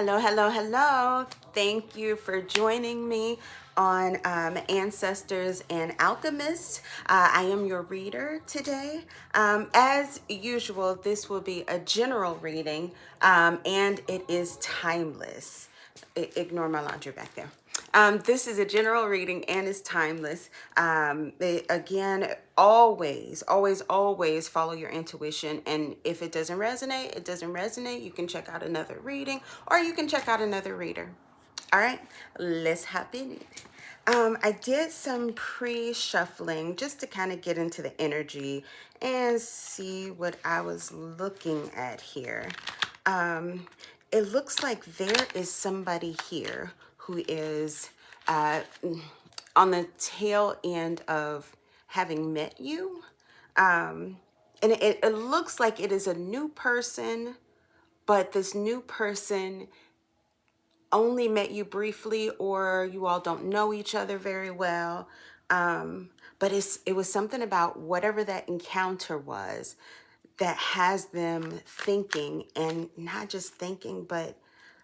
Hello, hello, hello. Thank you for joining me on Ancestors and Alchemists. I am your reader today. As usual, this will be a general reading and it is timeless. Ignore my laundry back there. This is a general reading and is timeless. Again, always follow your intuition. And if it doesn't resonate, it doesn't resonate. You can check out another reading or you can check out another reader. All right, let's hop in. I did some pre-shuffling just to kind of get into the energy and see what I was looking at here. It looks like there is somebody here who is on the tail end of having met you. And it looks like it is a new person, but this new person only met you briefly, or you all don't know each other very well. But it was something about whatever that encounter was that has them thinking, and not just thinking, but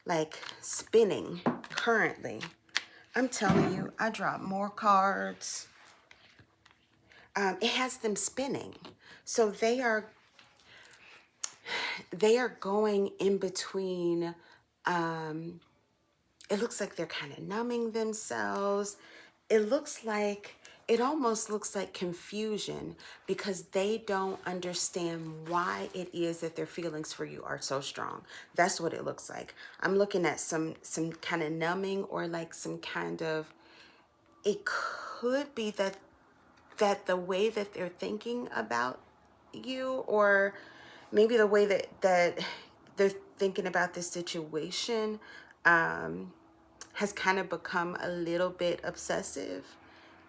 like spinning currently. I'm telling you, I dropped more cards. It has them spinning. So they are going in between. It looks like they're kind of numbing themselves. It almost looks like confusion because they don't understand why it is that their feelings for you are so strong. That's what it looks like. I'm looking at some kind of numbing, or like some kind of, it could be that the way that they're thinking about you, or maybe the way that they're thinking about the situation has kind of become a little bit obsessive.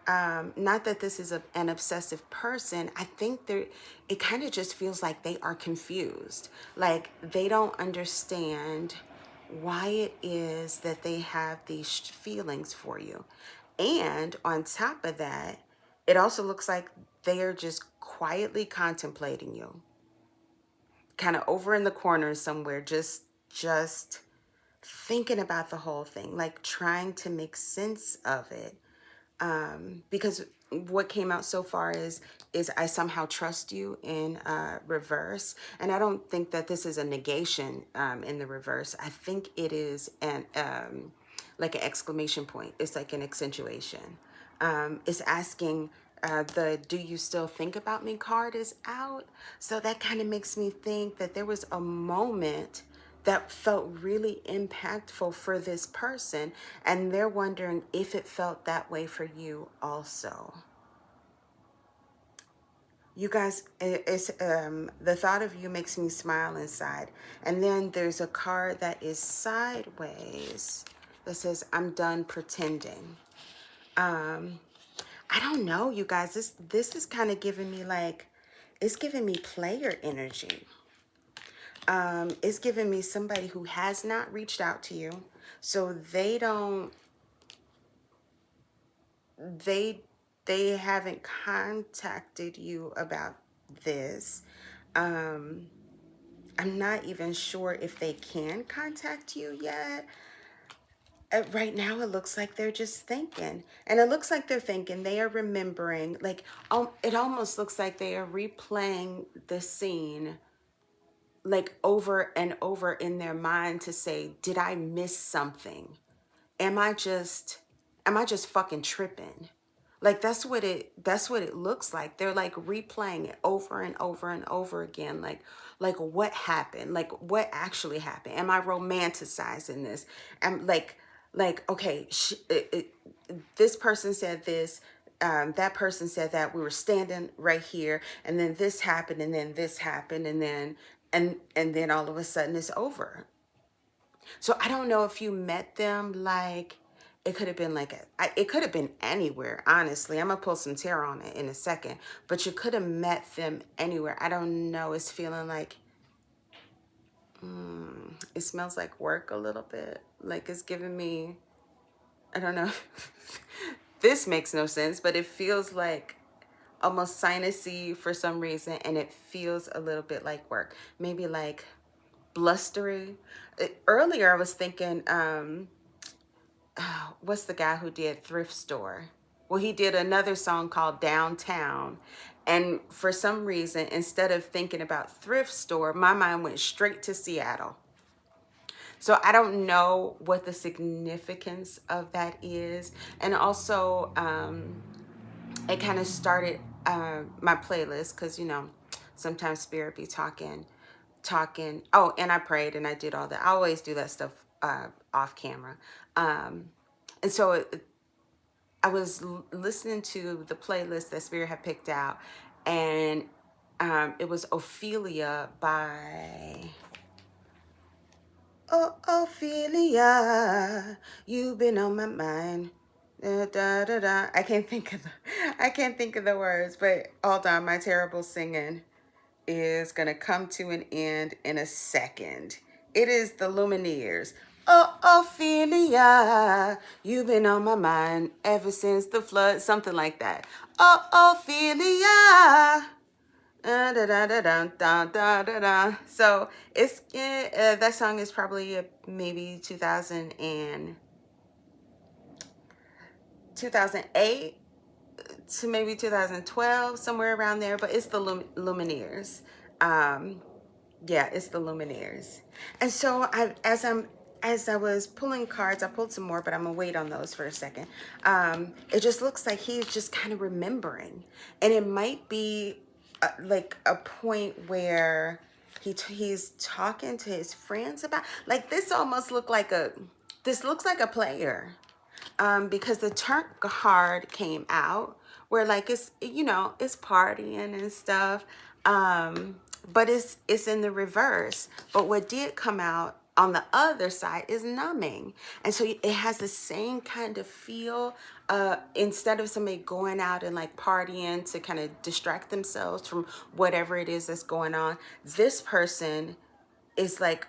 Not that this is an obsessive person. I think it kind of just feels like they are confused. Like they don't understand why it is that they have these feelings for you. And on top of that, it also looks like they are just quietly contemplating you. Kind of over in the corner somewhere, just thinking about the whole thing, like trying to make sense of it. Because what came out so far is I somehow trust you in reverse. And I don't think that this is a negation in the reverse. I think it is like an exclamation point. It's like an accentuation. It's asking, the "do you still think about me" card is out. So that kind of makes me think that there was a moment that felt really impactful for this person, and they're wondering if it felt that way for you also. You guys, it's the thought of you makes me smile inside. And then there's a card that is sideways that says, "I'm done pretending." I don't know, you guys. This is kind of giving me like, it's giving me player energy. It's giving me somebody who has not reached out to you, so they haven't contacted you about this. I'm not even sure if they can contact you yet. Right now, it looks like they're just thinking. And it looks like they're thinking, they are remembering, like, it almost looks like they are replaying the scene, like over and over in their mind to say, did I miss something? Am I just fucking tripping? Like that's what it looks like. They're like replaying it over and over and over again. Like what happened? Like what actually happened? Am I romanticizing this? I'm like okay, this person said this, that person said that, we were standing right here, and then this happened, and then this happened, and then all of a sudden it's over. So I don't know if you met them, like it could have been like it could have been anywhere, honestly. I'm gonna pull some tarot on it in a second, but you could have met them anywhere. I don't know. It's feeling like it smells like work a little bit. Like it's giving me, I don't know. This makes no sense, but it feels like almost sinusy for some reason, and it feels a little bit like work. Maybe like blustery. Earlier I was thinking, what's the guy who did Thrift Store? Well, he did another song called Downtown. And for some reason, instead of thinking about thrift store, my mind went straight to Seattle. So I don't know what the significance of that is. And also, it kind of started my playlist because, you know, sometimes Spirit be talking. Oh, and I prayed and I did all that. I always do that stuff off camera. And so I was listening to the playlist that Spirit had picked out, and it was Ophelia by Ophelia. You've been on my mind. Da, da, da, da. I can't think of the words, but hold on, my terrible singing is gonna come to an end in a second. It is the Lumineers. Oh, Ophelia, you've been on my mind ever since the flood, something like that. Oh, Ophelia. Da, da, da, da, da, da, da, da. So it's that song is probably maybe 2008 to maybe 2012, somewhere around there. But it's the Lumineers. Yeah, it's the Lumineers. And so as I was pulling cards, I pulled some more, but I'm gonna wait on those for a second. It just looks like he's just kind of remembering, and it might be like a point where he's talking to his friends about, like, this looks like a player, because the Turk card came out where, like, it's, you know, it's partying and stuff, but it's in the reverse. But what did come out on the other side is numbing, and so it has the same kind of feel. Instead of somebody going out and like partying to kind of distract themselves from whatever it is that's going on, this person is like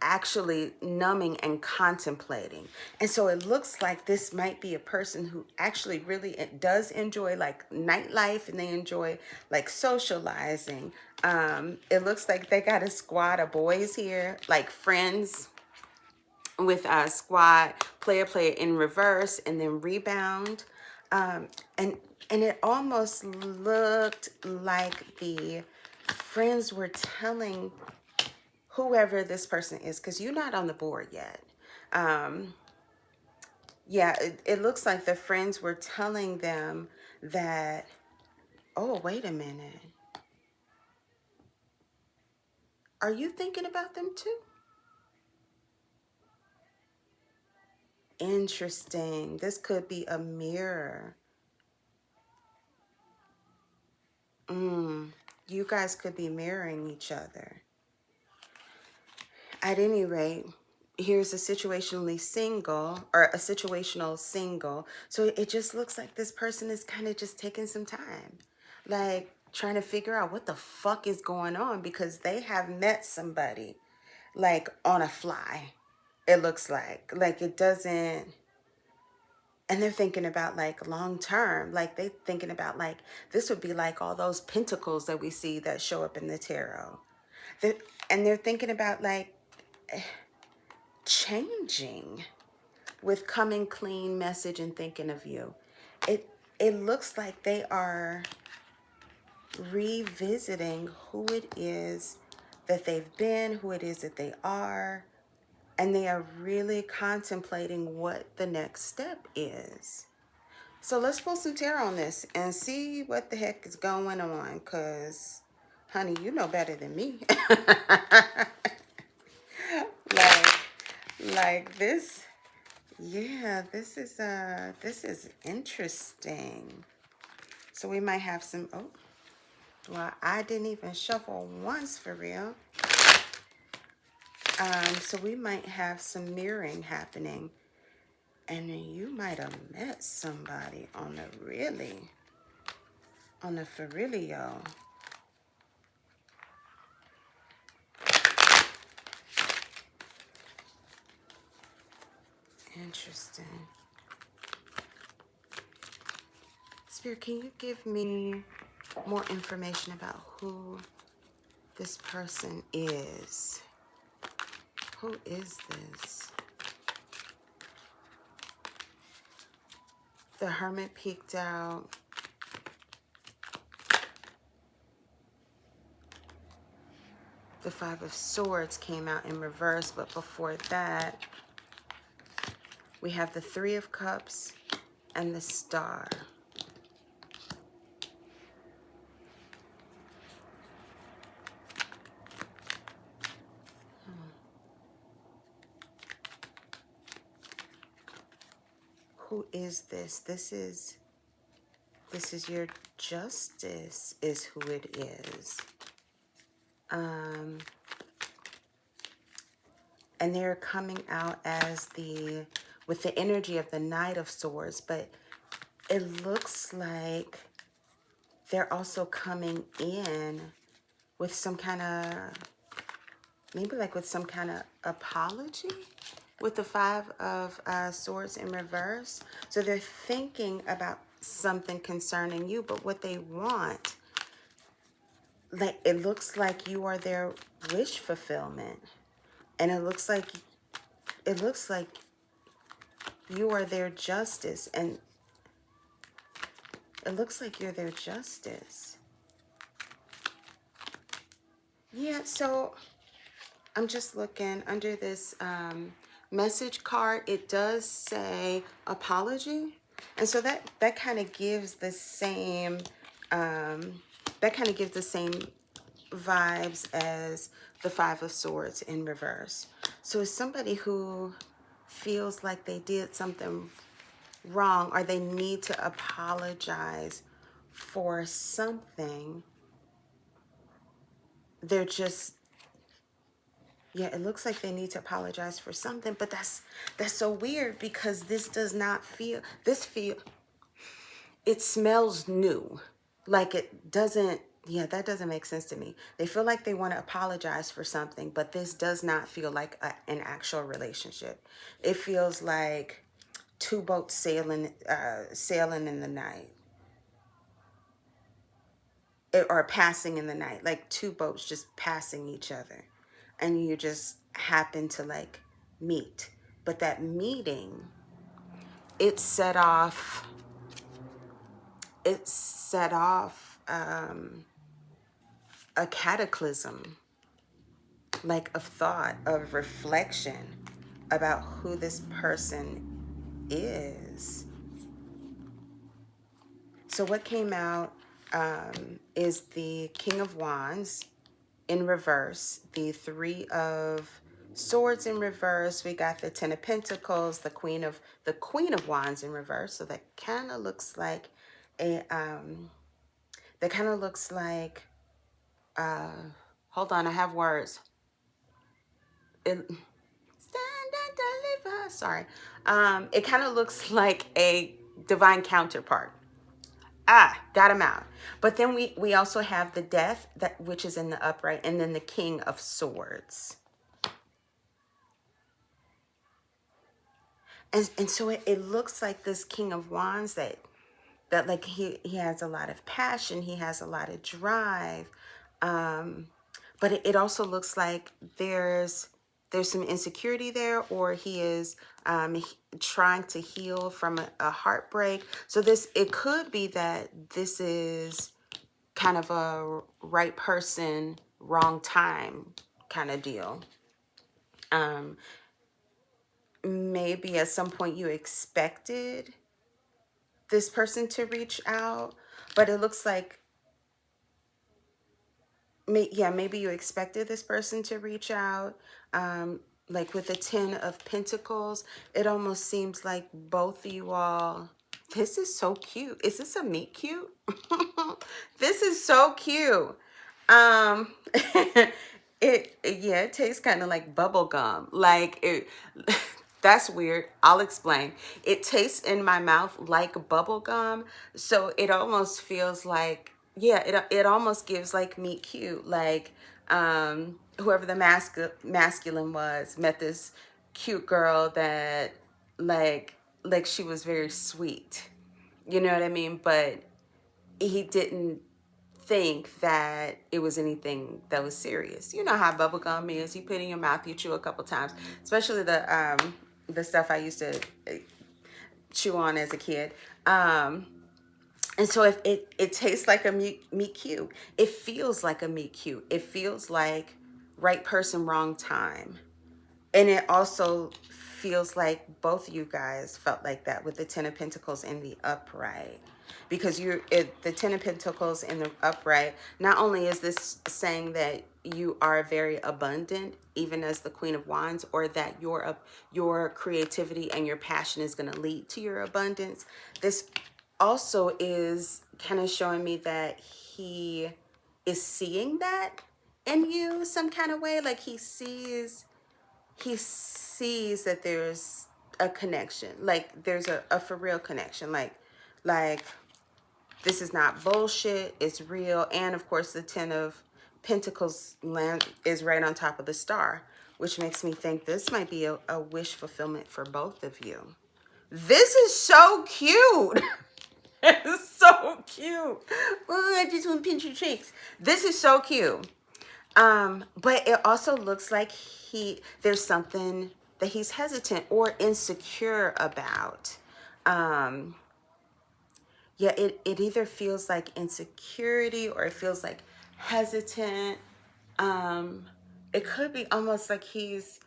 actually numbing and contemplating. And so it looks like this might be a person who actually really does enjoy like nightlife, and they enjoy like socializing. It looks like they got a squad of boys here, like friends with a squad, player in reverse, and then rebound. And it almost looked like the friends were telling whoever this person is, because you're not on the board yet. Yeah, it looks like the friends were telling them that, oh, wait a minute. Are you thinking about them too? Interesting. This could be a mirror. You guys could be mirroring each other. At any rate, here's a situationally single, or a situational single. So it just looks like this person is kind of just taking some time, like trying to figure out what the fuck is going on, because they have met somebody like on a fly. It looks like it doesn't, and they're thinking about like long term, like they thinking about like this would be like all those pentacles that we see that show up in the tarot. And they're thinking about like changing with coming clean message and thinking of you. It looks like they are revisiting who it is that they've been, who it is that they are, and they are really contemplating what the next step is. So let's pull some tarot on this and see what the heck is going on, because honey, you know better than me. like this. Yeah, this is interesting. So we might have some, oh, well, I didn't even shuffle once for real. So we might have some mirroring happening, and then you might have met somebody on the for realio. Interesting. Spirit, can you give me more information about who this person is? Who is this? The Hermit peeked out. The Five of Swords came out in reverse, but before that, we have the Three of Cups and the Star. Who is this? This is your justice is who it is. And they're coming out as with the energy of the Knight of Swords, but it looks like they're also coming in with some kind of, maybe like with some kind of apology with the Five of Swords in reverse. So they're thinking about something concerning you, but what they want, like, it looks like you are their wish fulfillment. And it looks like you are their justice, and it looks like you're their justice. Yeah, so I'm just looking under this message card. It does say apology, and so that kind of gives the same vibes as the Five of Swords in reverse. So it's somebody who feels like they did something wrong, or they need to apologize for something. They're just, yeah, it looks like they need to apologize for something, but that's so weird, because this does not feel, it smells new. Like it doesn't, yeah, that doesn't make sense to me. They feel like they want to apologize for something, but this does not feel like an actual relationship. It feels like two boats sailing in the night. Or passing in the night, like two boats just passing each other, and you just happen to like meet. But that meeting, it set off a cataclysm, like of thought, of reflection about who this person is. So what came out is the King of Wands in reverse, the Three of Swords in reverse. We got the Ten of Pentacles, the Queen of Wands in reverse. So that kind of looks like hold on, I have words. Stand and deliver. Sorry. It kind of looks like a divine counterpart. Got him out. But then we also have the Death, which is in the upright, and then the King of Swords. And so it looks like this King of Wands that like he has a lot of passion, he has a lot of drive, but it also looks like there's some insecurity there, or he is trying to heal from a heartbreak. So it could be that this is kind of a right person, wrong time kind of deal. Maybe at some point you expected this person to reach out, but it looks like, maybe you expected this person to reach out. Like with the Ten of Pentacles, it almost seems like both of you all, this is so cute. Is this a meet cute? This is so cute. It tastes kind of like bubble gum. Like it, that's weird. I'll explain. It tastes in my mouth like bubble gum, so it almost feels like, it almost gives like meet cute. Like whoever the masculine was met this cute girl that like she was very sweet. You know what I mean? But he didn't think that it was anything that was serious. You know how bubblegum is. You put it in your mouth, you chew a couple times, especially the stuff I used to chew on as a kid. And so if it tastes like a meat cube, it feels like a meat cube. It feels like right person, wrong time. And it also feels like both of you guys felt like that with the Ten of Pentacles in the upright. Because the Ten of Pentacles in the upright, not only is this saying that you are very abundant, even as the Queen of Wands, or that your creativity and your passion is going to lead to your abundance. This also is kind of showing me that he is seeing that in you some kind of way. Like he sees that there's a connection, like there's a for real connection, like this is not bullshit, it's real. And of course the Ten of Pentacles land is right on top of the star, which makes me think this might be a wish fulfillment for both of you. This is so cute. It's so cute. Oh, I just want to pinch your cheeks. This is so cute. But it also looks like there's something that he's hesitant or insecure about. Yeah, it either feels like insecurity or it feels like hesitant. It could be almost like he's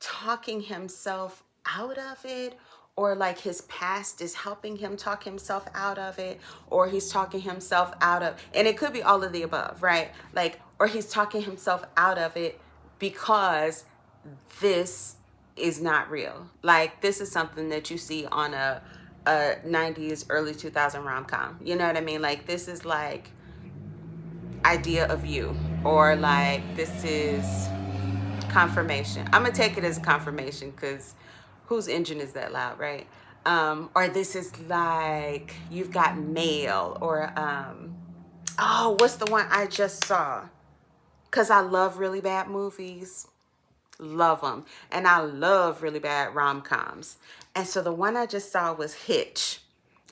talking himself out of it, or like his past is helping him talk himself out of it, or he's talking himself out of, and it could be all of the above, right? Like, or he's talking himself out of it because this is not real. Like, this is something that you see on a 90s early 2000 rom-com, you know what I mean? Like, this is like idea of you, or like this is confirmation. I'm gonna take it as a confirmation because whose engine is that loud, right? Or this is like you've got mail, or oh, what's the one I just saw? Because I love really bad movies, love them, and I love really bad rom-coms. And so the one I just saw was Hitch.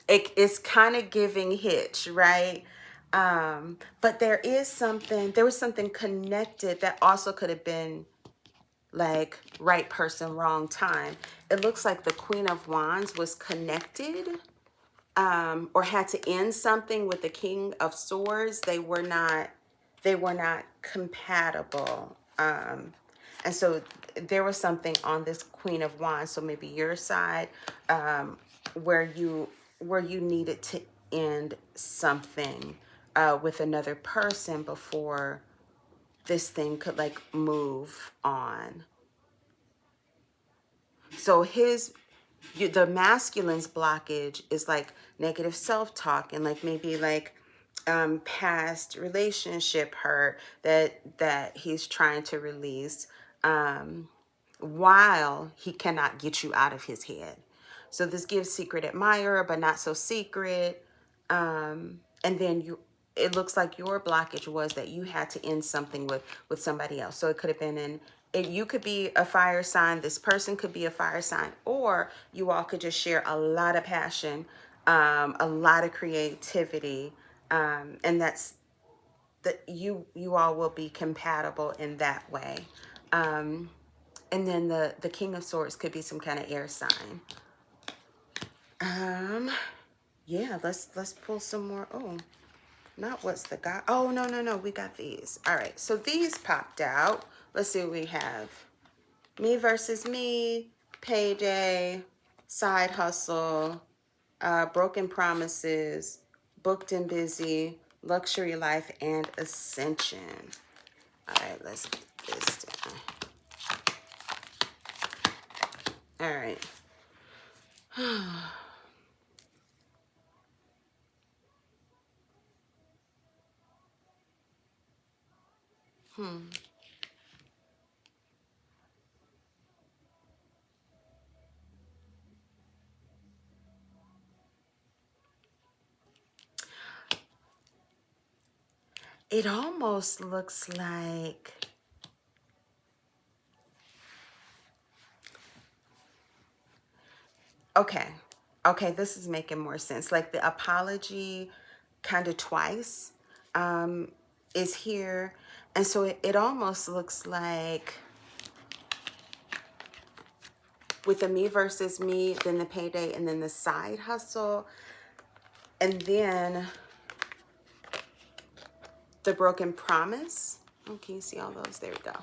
It's kind of giving Hitch, right? But there was something connected that also could have been like right person, wrong time. It looks like the Queen of Wands was connected, or had to end something with the King of Swords. They were not compatible. And so there was something on this Queen of Wands. So maybe your side, where you needed to end something with another person before this thing could like move on. So the masculine's blockage is like negative self-talk, and like maybe like past relationship hurt that he's trying to release, while he cannot get you out of his head. So this gives secret admirer, but not so secret. And then it looks like your blockage was that you had to end something with somebody else. So it could have been you could be a fire sign, this person could be a fire sign, or you all could just share a lot of passion, a lot of creativity, and that's that you all will be compatible in that way. And then the King of Swords could be some kind of air sign. Yeah, let's pull some more. Oh, not what's the guy. Oh, no, we got these. All right, so these popped out. Let's see what we have. Me versus me, payday, side hustle, broken promises, booked and busy, luxury life, and ascension. All right, let's get this down. All right. It almost looks like, okay, this is making more sense. Like the apology kind of twice. is here. And so it almost looks like with the me versus me, then the payday, and then the side hustle, and then the broken promise. Oh, can you see all those? There we go.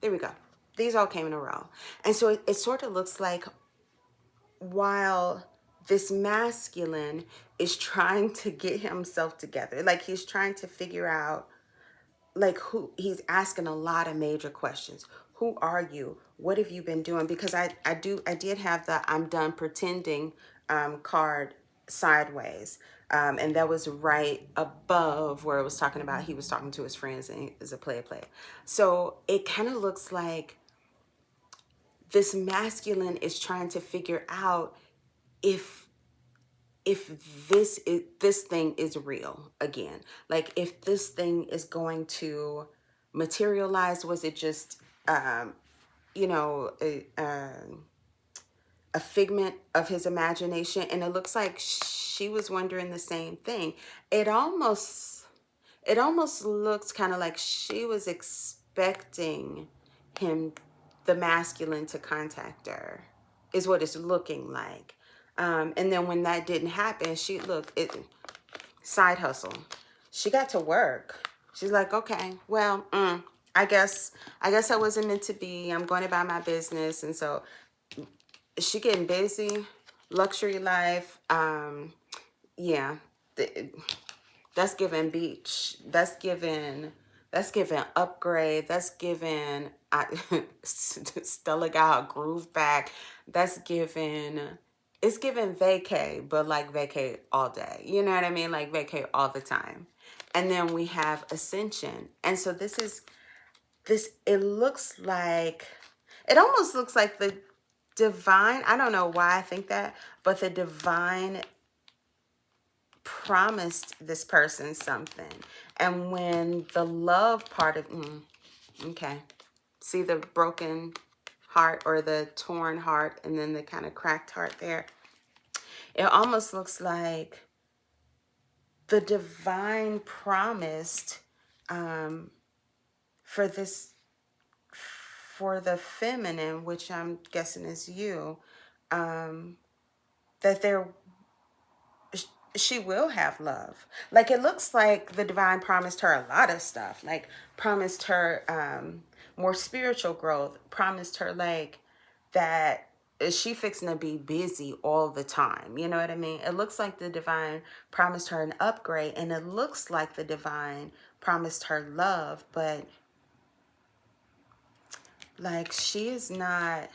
There we go. These all came in a row. And so it sort of looks like while this masculine is trying to get himself together, like he's trying to figure out, like, who he's asking a lot of major questions. Who are you? What have you been doing? Because I did have the I'm done pretending card sideways. And that was right above where it was talking about he was talking to his friends and is a play. So it kind of looks like this masculine is trying to figure out if this thing is real again, like if this thing is going to materialize. Was it just you know a figment of his imagination? And it looks like she was wondering the same thing. It almost looks kind of like she was expecting him, the masculine, to contact her, is what it's looking like. And then when that didn't happen, side hustle. She got to work. She's like, okay, well, I guess I wasn't meant to be. I'm going about my business. And so she getting busy, luxury life. Yeah. That's giving beach. That's giving upgrade. That's giving Stella got her groove back. That's giving, it's giving vacay, but like vacay all day. You know what I mean? Like vacay all the time. And then we have ascension. And so it looks like, it almost looks like the divine, I don't know why I think that, but the divine promised this person something. And when the love part of, okay, see the broken heart or the torn heart and then the kind of cracked heart there. It almost looks like the divine promised for the feminine, which I'm guessing is you, that she will have love. Like it looks like the divine promised her a lot of stuff, like promised her more spiritual growth, promised her like that she fixing to be busy all the time. You know what I mean? It looks like the divine promised her an upgrade, and it looks like the divine promised her love, but like she's not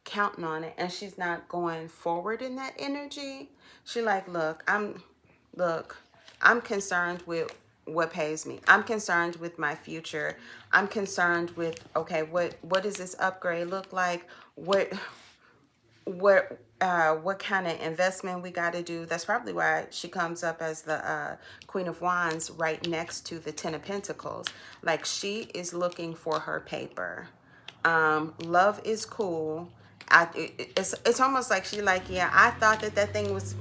counting on it, and she's not going forward in that energy. She like, look, I'm concerned with what pays me. I'm concerned with my future. I'm concerned with, okay, what does this upgrade look like? What kind of investment we got to do? That's probably why she comes up as the Queen of Wands right next to the Ten of Pentacles. Like she is looking for her paper. Love is cool. It's almost like she like, yeah, I thought that thing was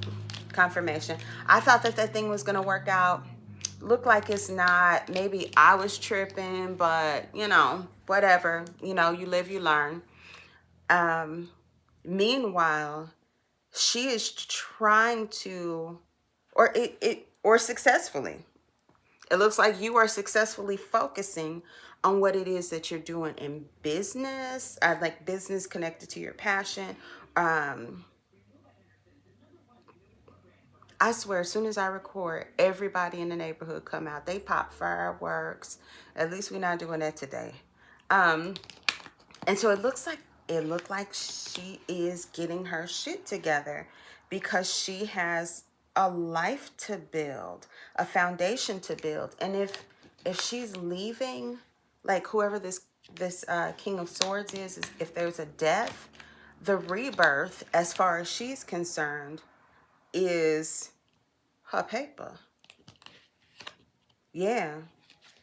confirmation. I thought that thing was gonna work out. Look like it's not. Maybe I was tripping, but you know, whatever. You know, you live, you learn. Meanwhile, she is trying to, or successfully. It looks like you are successfully focusing on what it is that you're doing in business, like business connected to your passion. I swear, as soon as I record, everybody in the neighborhood come out. They pop fireworks. At least we're not doing that today. And so it looked like she is getting her shit together because she has a life to build, a foundation to build. And if she's leaving, like whoever this King of Swords is if there's a death, the rebirth, as far as she's concerned, is her paper. Yeah.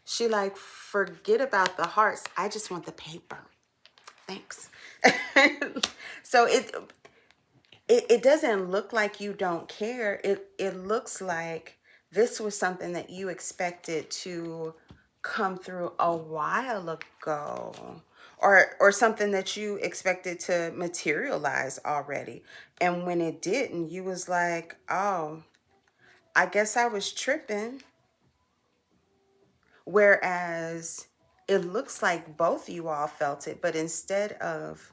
She like, forget about the hearts. I just want the paper. Thanks. So it doesn't look like you don't care. It looks like this was something that you expected to come through a while ago, or something that you expected to materialize already. And when it didn't, you was like, oh, I guess I was tripping. Whereas it looks like both you all felt it, but instead of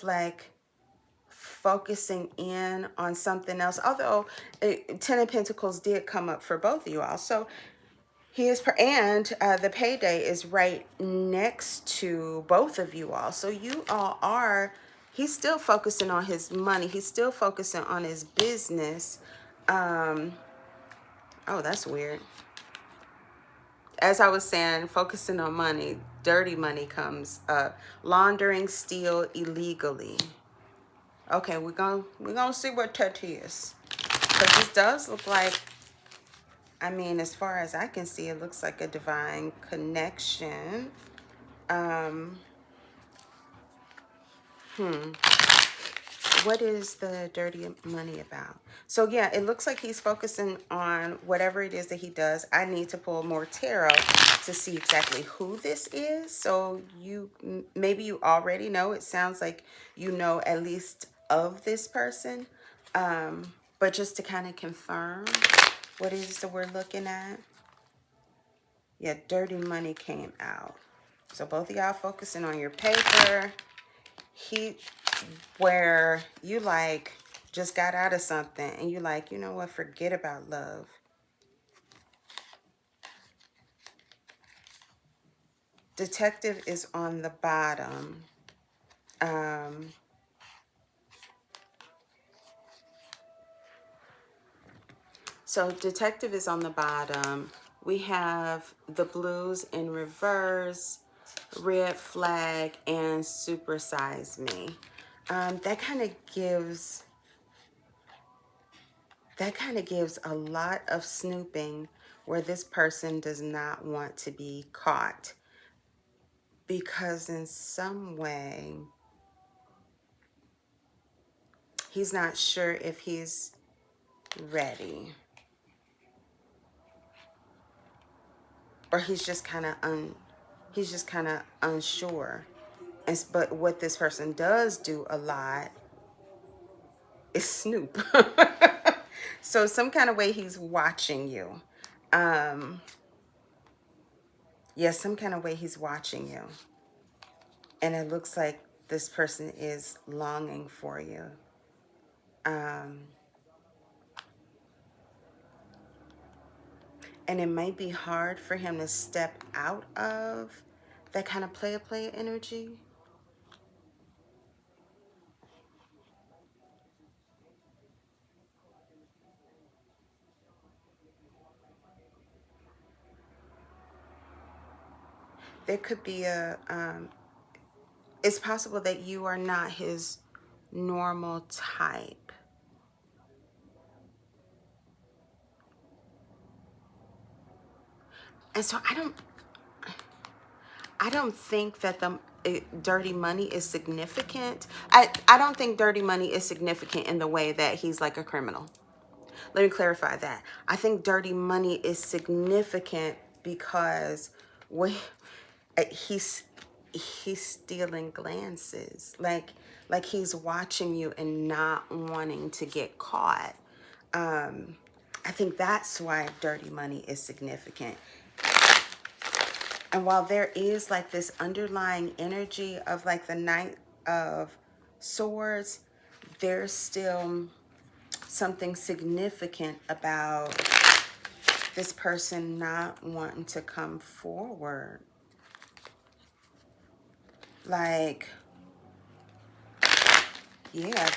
like focusing in on something else, although Ten of Pentacles did come up for both of you all. So he is, and the payday is right next to both of you all. So you all are, he's still focusing on his money. He's still focusing on his business. Oh, that's weird. As I was saying, focusing on money, dirty money comes up. Laundering, steal illegally. Okay, we're gonna see what that is. Because this does look like, I mean, as far as I can see, it looks like a divine connection. Um, what is the dirty money about? So yeah, it looks like he's focusing on whatever it is that he does. I need to pull more tarot to see exactly who this is. So maybe you already know. It sounds like you know at least of this person. But just to kind of confirm, what is the we're looking at? Yeah, dirty money came out. So both of y'all focusing on your paper. Where you like just got out of something and you like, you know what, forget about love. Detective is on the bottom. So detective is on the bottom. We have the blues in reverse, red flag, and supersize me. That kind of gives a lot of snooping where this person does not want to be caught, because in some way he's not sure if he's ready, or he's just kind of unsure. But what this person does do a lot is snoop. So some kind of way he's watching you. Yes, some kind of way he's watching you. And it looks like this person is longing for you. And it might be hard for him to step out of that kind of play energy. There could be it's possible that you are not his normal type. And so I don't think that the dirty money is significant. I don't think dirty money is significant in the way that he's like a criminal. Let me clarify that. I think dirty money is significant because he's stealing glances, like he's watching you and not wanting to get caught. I think that's why dirty money is significant. And while there is like this underlying energy of like the Knight of Swords, there's still something significant about this person not wanting to come forward. Like, yeah,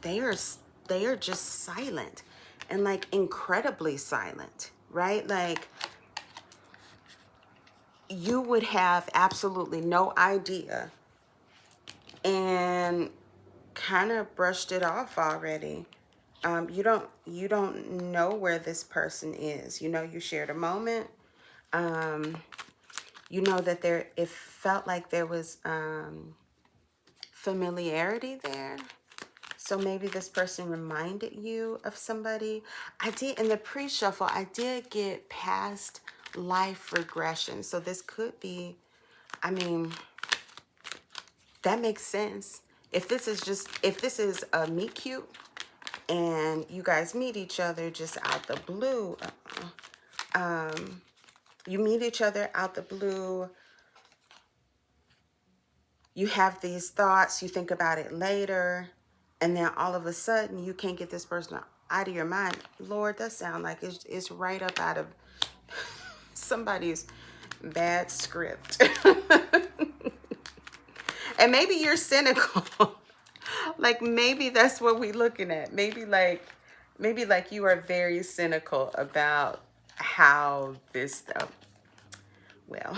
they are just silent, and like incredibly silent, right? Like you would have absolutely no idea and kind of brushed it off already. You don't know where this person is. You know, you shared a moment. You know that it felt like there was familiarity there. So maybe this person reminded you of somebody. I did, in the pre-shuffle, I did get past life regression. So this could be, I mean, that makes sense. If this is a meet cute and you guys meet each other just out the blue, you meet each other out the blue, you have these thoughts, you think about it later, and then all of a sudden you can't get this person out of your mind. Lord, that sounds like it's right up out of somebody's bad script. And maybe you're cynical. Like maybe that's what we're looking at. Maybe like you are very cynical about how this stuff, well.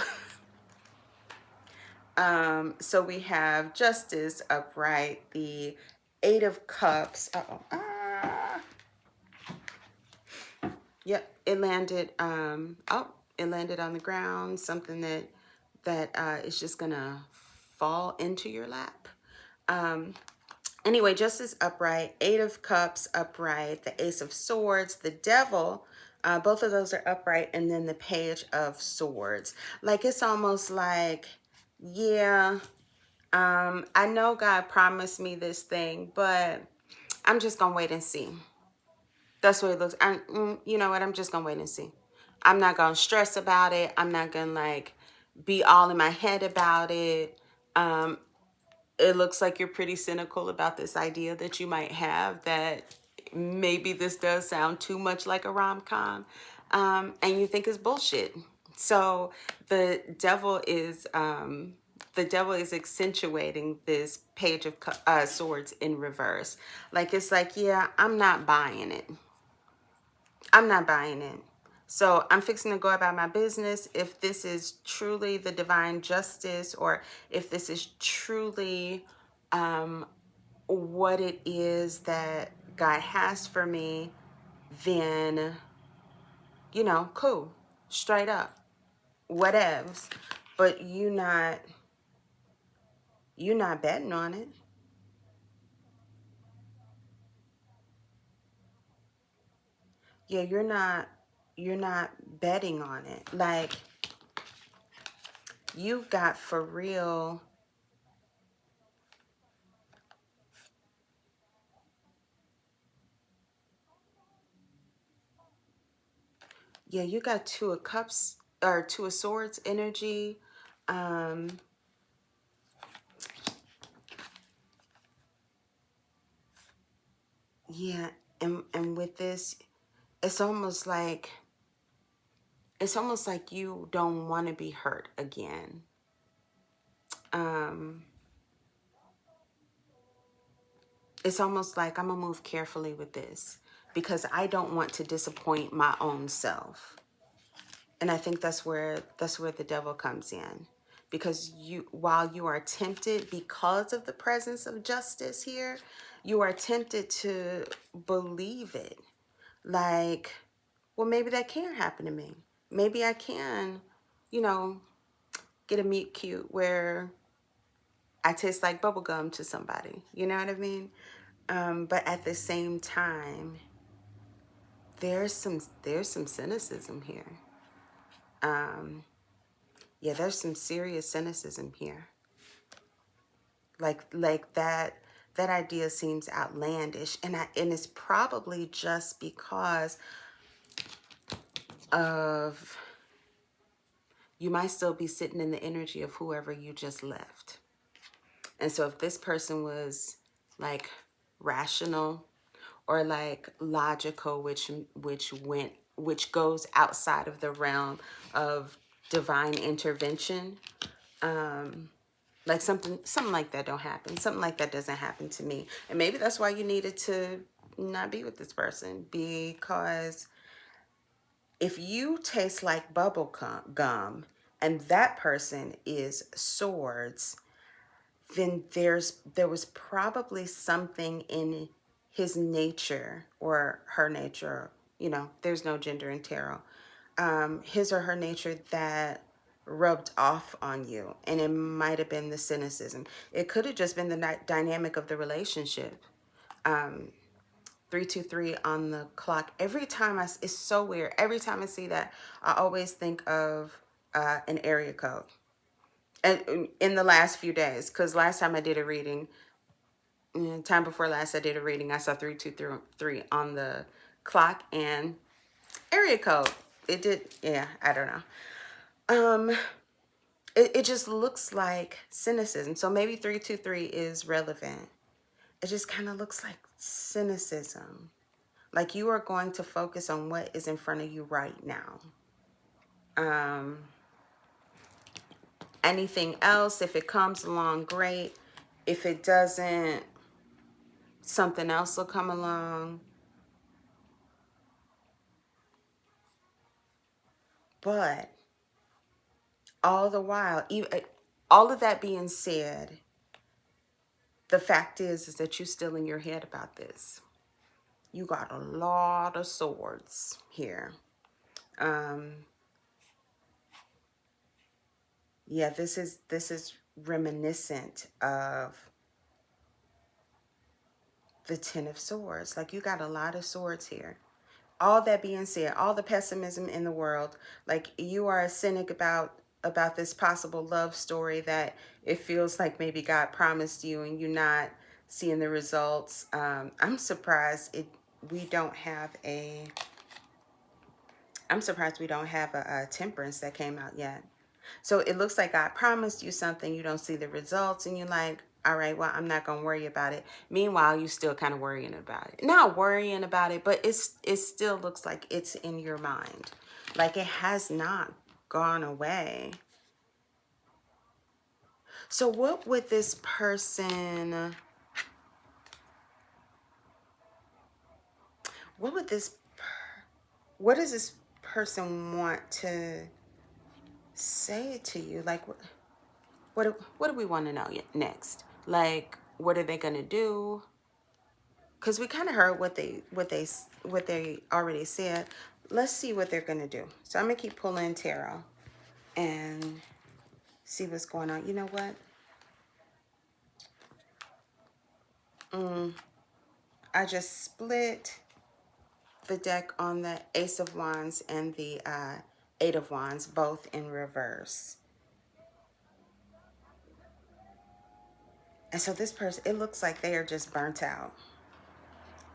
So we have Justice upright, the Eight of Cups. Uh-oh. Yep, it landed. It landed on the ground. Something that is just gonna fall into your lap. Anyway, Justice upright, Eight of Cups upright, the Ace of Swords, the Devil. Both of those are upright, and then the Page of Swords. Like it's almost like, yeah. I know God promised me this thing, but I'm just gonna wait and see. That's what it looks. You know what? I'm just gonna wait and see. I'm not gonna stress about it. I'm not gonna like be all in my head about it. It looks like you're pretty cynical about this idea that you might have that maybe this does sound too much like a rom-com, and you think it's bullshit. So the devil is accentuating this Page of Swords in reverse. Like it's like, yeah, I'm not buying it. I'm not buying it. So I'm fixing to go about my business. If this is truly the divine justice, or if this is truly what it is that God has for me, then, you know, cool, straight up, whatevs. But you're not betting on it. Yeah, you're not betting on it. Like you've got for real. Yeah, you got Two of Cups or Two of Swords energy. Um, yeah, and with this, it's almost like you don't want to be hurt again. Um, it's almost like I'm gonna move carefully with this because I don't want to disappoint my own self. And I think that's where the devil comes in. Because while you are tempted because of the presence of justice here, you are tempted to believe it. Like, well, maybe that can happen to me. Maybe I can, you know, get a meet cute where I taste like bubblegum to somebody. You know what I mean? But at the same time, there's some cynicism here. Yeah, there's some serious cynicism here. Like that idea seems outlandish, and it's probably just because of you might still be sitting in the energy of whoever you just left. And so if this person was like rational or like logical, which goes outside of the realm of divine intervention, like something like that don't happen. Something like that doesn't happen to me. And maybe that's why you needed to not be with this person, because if you taste like bubble gum and that person is swords, then there was probably something in his nature or her nature, you know, there's no gender in tarot, his or her nature that rubbed off on you. And it might have been the cynicism. It could have just been the dynamic of the relationship. 323 on the clock. Every time it's so weird. Every time I see that, I always think of an area code. And in the last few days, because last time I did a reading, time before last I did a reading, I saw 323 on the clock and area code. It did, yeah, I don't know. It just looks like cynicism. So maybe 323 is relevant. It just kind of looks like cynicism. Like you are going to focus on what is in front of you right now. Anything else, if it comes along, great. If it doesn't, something else will come along. But all the while, all of that being said, the fact is that you're still in your head about this. You got a lot of swords here. Yeah, this is reminiscent of the Ten of Swords. Like you got a lot of swords here. All that being said, all the pessimism in the world, like you are a cynic about this possible love story that it feels like maybe God promised you and you're not seeing the results. I'm surprised we don't have a I'm surprised we don't have a temperance that came out yet. So it looks like God promised you something, you don't see the results, and you're like, all right, well, I'm not going to worry about it. Meanwhile, you still kind of worrying about it. Not worrying about it, but it still looks like it's in your mind. Like it has not gone away. So what would this person, what does this person want to say to you? Like, what do we want to know next? Like, what are they going to do? Because we kind of heard what they already said. Let's see what they're going to do. So I'm going to keep pulling tarot and see what's going on. You know what? I just split the deck on the Ace of Wands and the Eight of Wands, both in reverse. And so this person, it looks like they are just burnt out.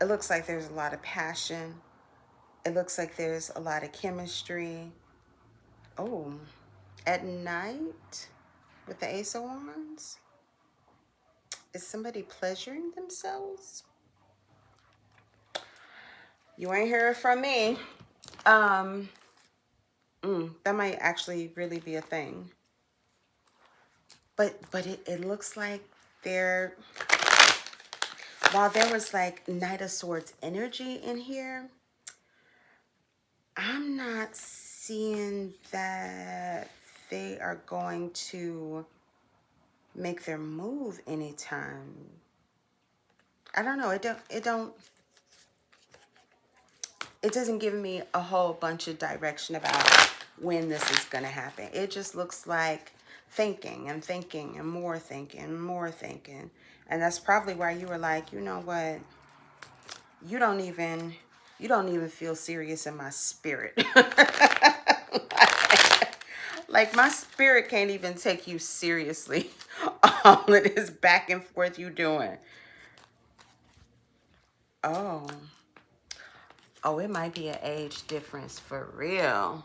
It looks like there's a lot of passion. It looks like there's a lot of chemistry. Oh, at night with the Ace of Wands, is somebody pleasuring themselves? You ain't hearing from me. That might actually really be a thing. But it looks like while there was like Knight of Swords energy in here, I'm not seeing that they are going to make their move anytime. I don't know. It doesn't give me a whole bunch of direction about when this is going to happen. It just looks like thinking and thinking and more thinking and more thinking. And that's probably why you were like, you know what? You don't even feel serious in my spirit. Like my spirit can't even take you seriously. All of this back and forth you doing. Oh, it might be an age difference for real.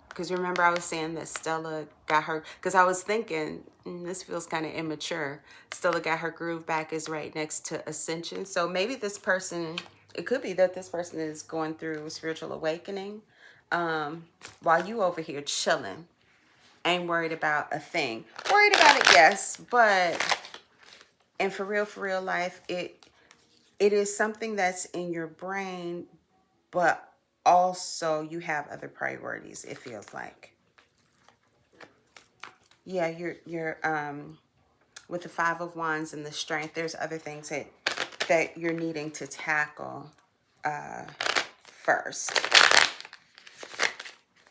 Because remember I was saying that Stella got her, because I was thinking, this feels kind of immature. Stella got her groove back is right next to Ascension. So maybe this person, it could be that this person is going through spiritual awakening while you over here chilling. Ain't worried about a thing. Worried about it, yes. But, and for real life, it is something that's in your brain, but also you have other priorities, it feels like. Yeah, you're with the Five of Wands and the Strength, there's other things that you're needing to tackle first.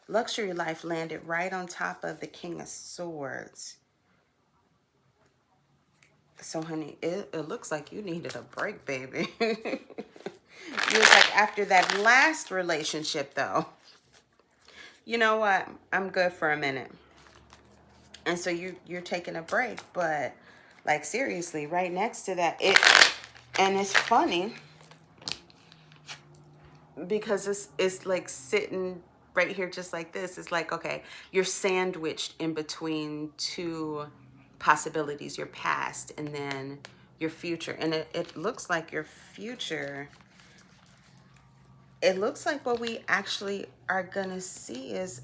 Luxury life landed right on top of the King of Swords. So, honey, it looks like you needed a break, baby. You was like, after that last relationship, though, you know what? I'm good for a minute. And so you're taking a break, but like seriously, right next to that, and it's funny because it's like sitting right here just like this. It's like, okay, you're sandwiched in between two possibilities, your past and then your future. And it looks like your future, it looks like what we actually are gonna see is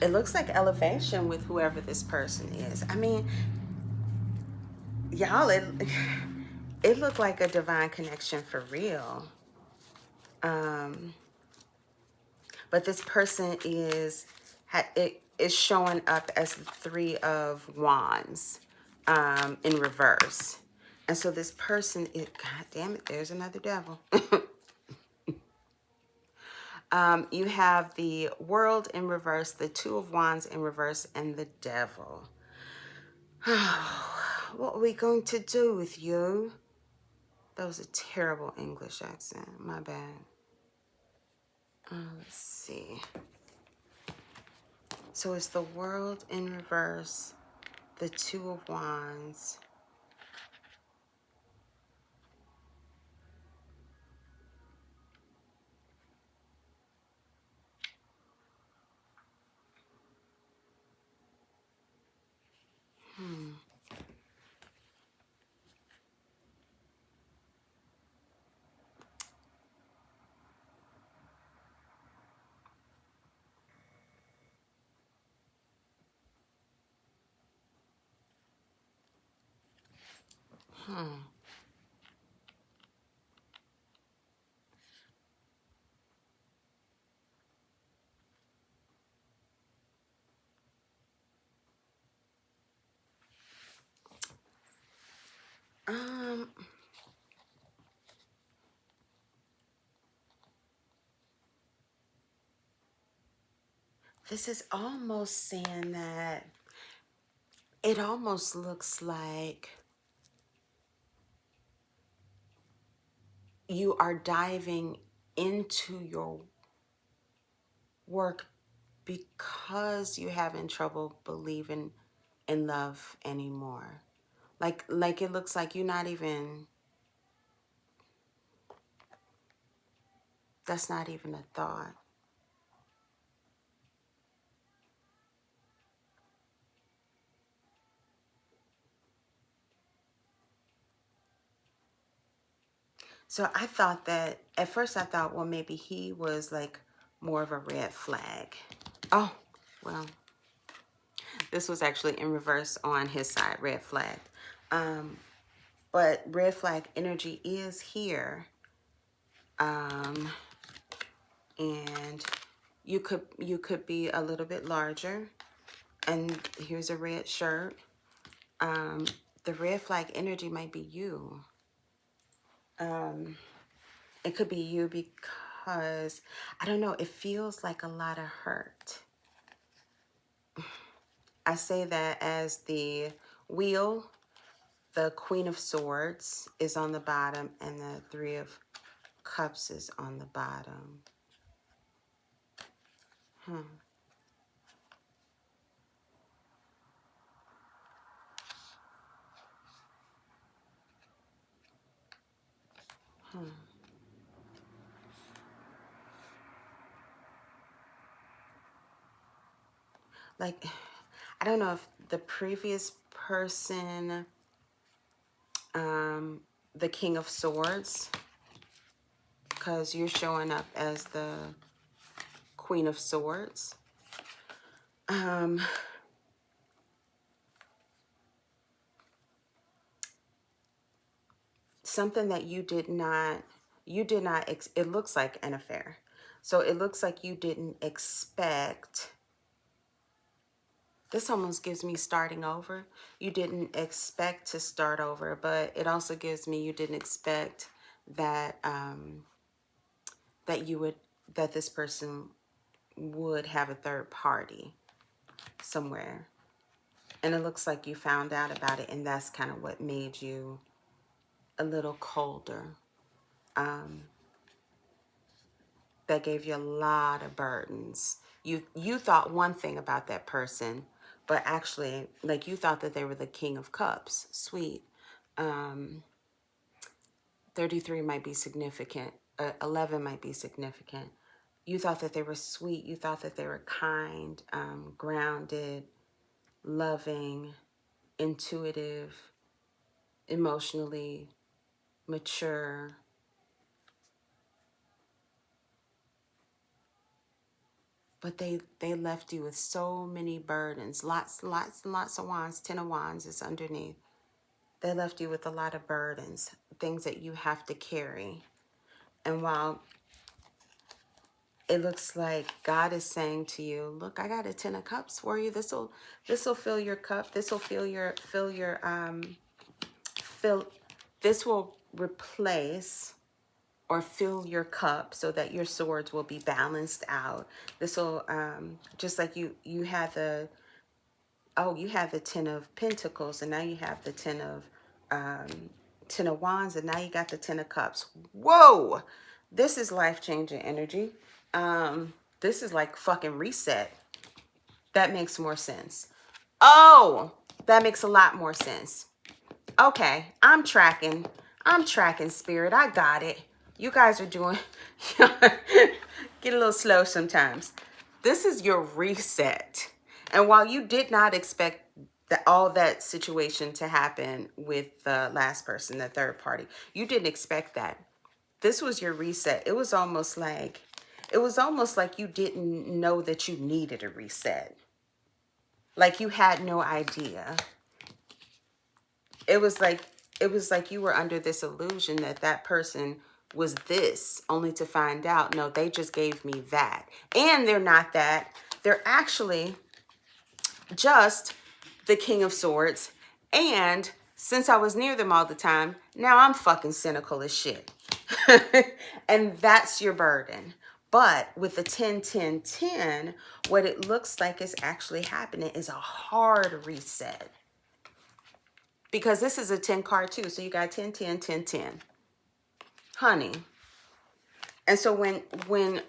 it looks like elevation with whoever this person is. I mean, y'all, it looked like a divine connection for real. Um, but this person it is showing up as the Three of Wands in reverse. And so this person is, God damn it, there's another devil. You have the World in reverse, the Two of Wands in reverse, and the Devil. What are we going to do with you? That was a terrible English accent. My bad. Let's see. So it's the World in reverse, the Two of Wands. Hmm. Hmm. Um, this is almost saying that it almost looks like you are diving into your work because you're having trouble believing in love anymore. Like it looks like you're not even, that's not even a thought. So I thought that, at first I thought, well, maybe he was like more of a red flag. Oh, well, this was actually in reverse on his side, red flag. Um, but red flag energy is here. Um, and you could be a little bit larger. And here's a red shirt. Um, the red flag energy might be you. It could be you because, I don't know, it feels like a lot of hurt. I say that as the wheel, the Queen of Swords is on the bottom, and the Three of Cups is on the bottom. Hmm. Hmm. Like, I don't know if the previous person, the King of Swords, because you're showing up as the Queen of Swords. Um, Something that it looks like an affair. So it looks like you didn't expect, this almost gives me starting over. You didn't expect to start over, but it also gives me you didn't expect that, that you would, that this person would have a third party somewhere. And it looks like you found out about it, and that's kind of what made you a little colder. Um, that gave you a lot of burdens. You thought one thing about that person, but actually, like, you thought that they were the King of Cups. Sweet. 33 might be significant. 11 might be significant. You thought that they were sweet. You thought that they were kind, grounded, loving, intuitive, emotionally mature. But they left you with so many burdens. Lots of wands. 10 of wands is underneath. They left you with a lot of burdens, things that you have to carry. And while it looks like God is saying to you, look, I got a 10 of cups for you. This'll fill your cup. This will fill this will replace or fill your cup so that your swords will be balanced out. This will just like you had the you had the 10 of pentacles, and now you have the 10 of wands, and now you got the 10 of cups. Whoa, this is life-changing energy. This is like fucking reset. That makes more sense. Oh, that makes a lot more sense. Okay, I'm tracking, spirit. I got it. You guys are doing get a little slow sometimes. This is your reset. And while you did not expect all that situation to happen with the last person, the third party, you didn't expect that. This was your reset. It was almost like you didn't know that you needed a reset. Like you had no idea. It was like you were under this illusion that that person was this, only to find out, no, they just gave me that. And they're not that. They're actually just the King of Swords. And since I was near them all the time, now I'm fucking cynical as shit. And that's your burden. But with the 10, 10, 10, what it looks like is actually happening is a hard reset. Because this is a 10 card too. So you got 10, 10, 10, 10. Honey. And so when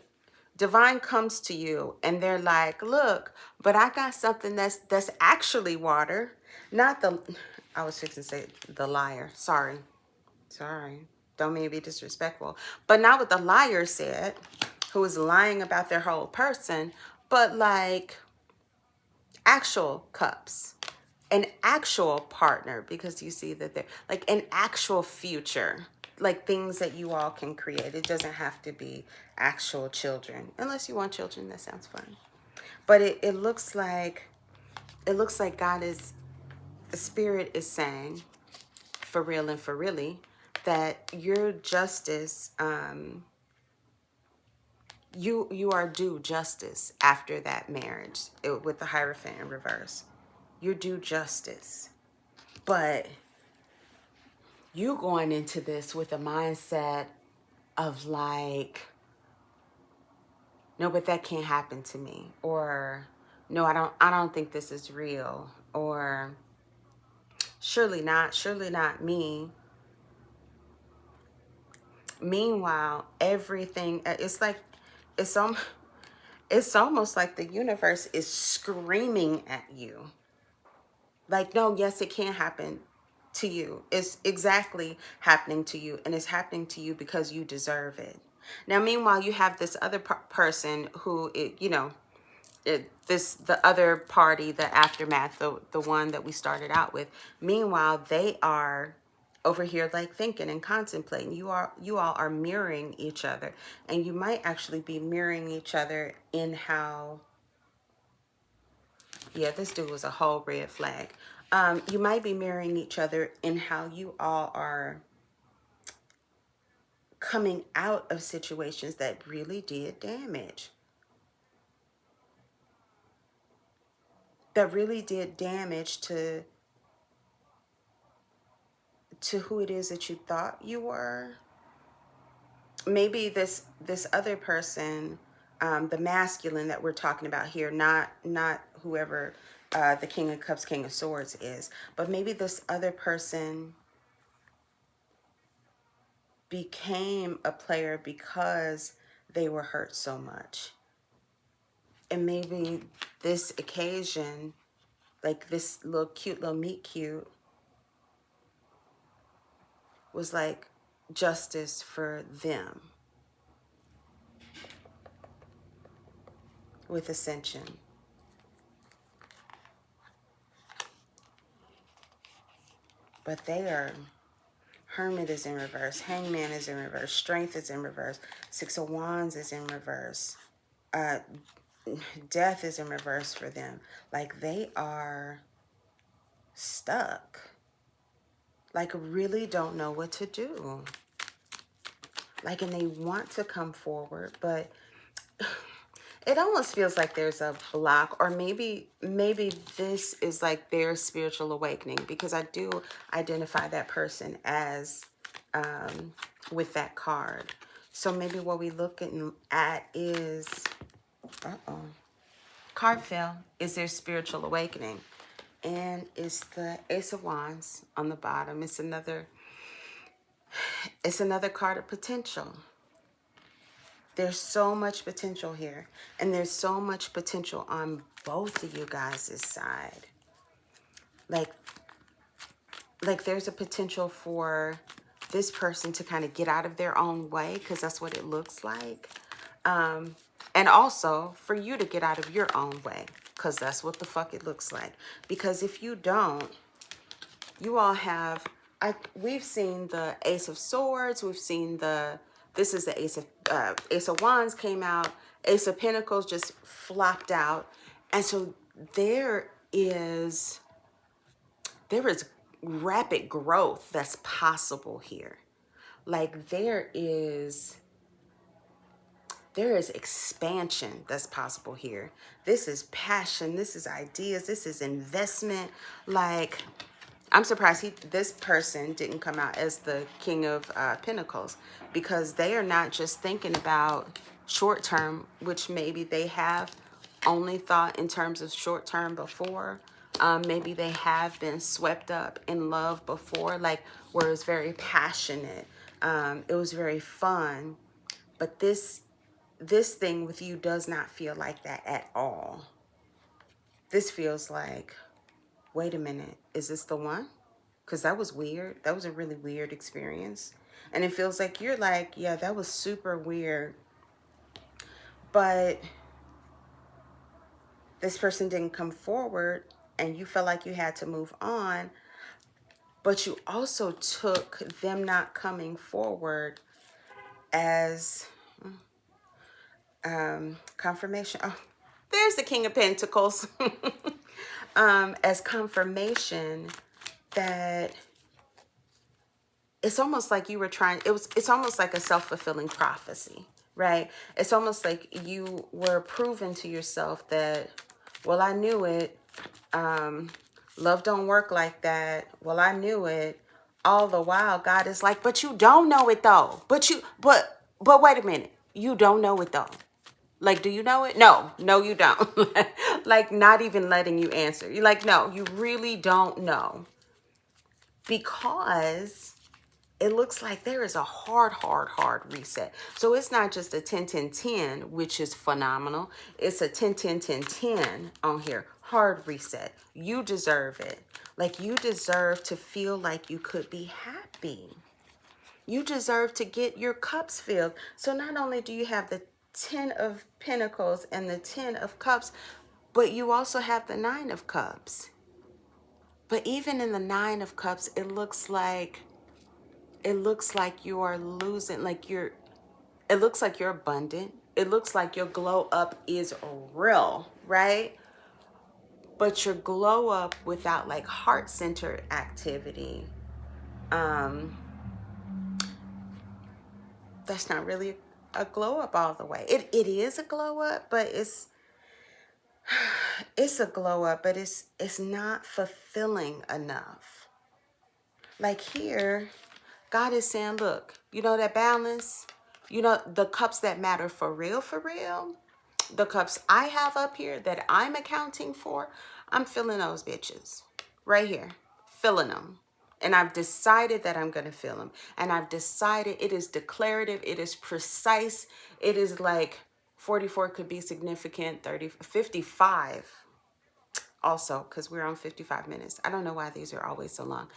divine comes to you and they're like, look, but I got something that's actually water. Not the, I was fixing to say the liar. Sorry. Don't mean to be disrespectful. But not what the liar said, who is lying about their whole person, but like actual cups. An actual partner, because you see that they're like an actual future, like things that you all can create. It doesn't have to be actual children, unless you want children. That sounds fun. But it looks like God is, the spirit is saying, for real and for really, that your justice, you are due justice after that marriage with the Hierophant in reverse. You're due justice. But you going into this with a mindset of like, no, but that can't happen to me. Or no, I don't think this is real. Or surely not me. Meanwhile, everything, it's almost like the universe is screaming at you. Like, no, yes, it can happen to you. It's exactly happening to you, and it's happening to you because you deserve it. Now, meanwhile, you have this other person who, the other party, the aftermath, the one that we started out with. Meanwhile, they are over here like thinking and contemplating. You all are mirroring each other, and you might actually be mirroring each other in how. Yeah, this dude was a whole red flag. You might be mirroring each other in how you all are coming out of situations that really did damage. That really did damage to who it is that you thought you were. Maybe this other person, the masculine that we're talking about here, not whoever the King of Cups, King of Swords is. But maybe this other person became a player because they were hurt so much. And maybe this occasion, like this little cute little meet cute, was like justice for them with ascension. But they are, Hermit is in reverse, Hangman is in reverse, Strength is in reverse, Six of Wands is in reverse, Death is in reverse for them. Like they are stuck. Like really don't know what to do. Like, and they want to come forward, but it almost feels like there's a block, or maybe this is like their spiritual awakening, because I do identify that person as with that card. So maybe what we looking at is, card fell, is their spiritual awakening. And it's the Ace of Wands on the bottom. It's another card of potential. There's so much potential here. And there's so much potential on both of you guys' side. Like there's a potential for this person to kind of get out of their own way, because that's what it looks like. And also for you to get out of your own way, because that's what the fuck it looks like. Because if you don't, you all have, we've seen the Ace of Swords, we've seen this is the Ace of Wands came out, Ace of Pentacles just flopped out. And so there is rapid growth that's possible here. Like there is expansion that's possible here. This is passion, this is ideas, this is investment. Like, I'm surprised this person didn't come out as the King of Pentacles, because they are not just thinking about short term, which maybe they have only thought in terms of short term before. Maybe they have been swept up in love before, like where it was very passionate. It was very fun. But this thing with you does not feel like that at all. This feels like, wait a minute, is this the one? Because that was weird. That was a really weird experience. And it feels like you're like, yeah, that was super weird. But this person didn't come forward and you felt like you had to move on. But you also took them not coming forward as confirmation. Oh, there's the King of Pentacles. As confirmation that it's almost like you were trying, it's almost like a self-fulfilling prophecy, right? It's almost like you were proving to yourself that, well, I knew it. Love don't work like that. Well, I knew it. All the while, God is like, but you don't know it though. But wait a minute. You don't know it though. Like, do you know it? No, you don't. Like, not even letting you answer. You're like, no, you really don't know. Because it looks like there is a hard reset. So it's not just a 10-10-10, which is phenomenal. It's a 10-10-10-10 on here. Hard reset. You deserve it. Like, you deserve to feel like you could be happy. You deserve to get your cups filled. So not only do you have the 10 of Pentacles and the 10 of Cups, but you also have the 9 of Cups. But even in the 9 of Cups, it looks like you are losing, like it looks like you're abundant. It looks like your glow up is real, right? But your glow up without like heart-centered activity, that's not really a glow up all the way. It is a glow up, but it's a glow up, but it's not fulfilling enough. Like here, God is saying, look, you know that balance, you know, the cups that matter for real, the cups I have up here that I'm accounting for, I'm feeling those bitches right here, feeling them. And I've decided that I'm going to feel them. And I've decided it is declarative. It is precise. It is like 44 could be significant, 30, 55 also, because we're on 55 minutes. I don't know why these are always so long.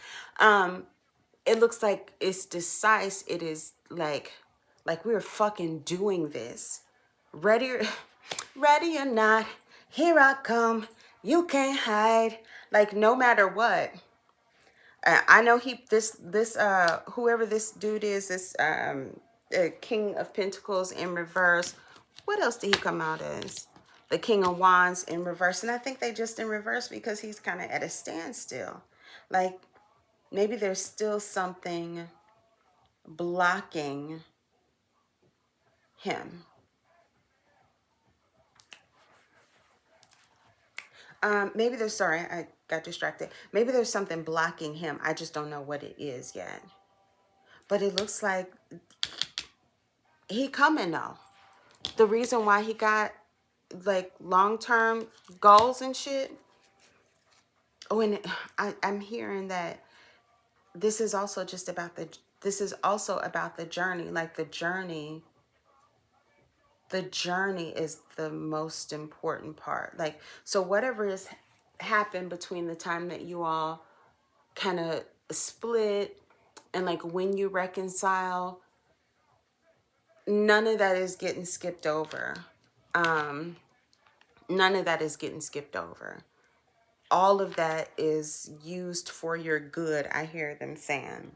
It looks like it's decisive. It is like we're fucking doing this. Ready or, ready or not, here I come. You can't hide. Like, no matter what. I know whoever this dude is, this King of Pentacles in reverse. What else did he come out as? The King of Wands in reverse. And I think they just in reverse because he's kind of at a standstill. Like, maybe there's still something blocking him. Maybe there's, sorry, I got distracted. Maybe there's something blocking him. I just don't know what it is yet. But it looks like he coming though. The reason why he got like long-term goals and shit. Oh, and I'm hearing that this is also just about this is also about the journey. Like the journey is the most important part. Like, so whatever has happened between the time that you all kind of split and like when you reconcile, none of that is getting skipped over. None of that is getting skipped over. All of that is used for your good, I hear them saying.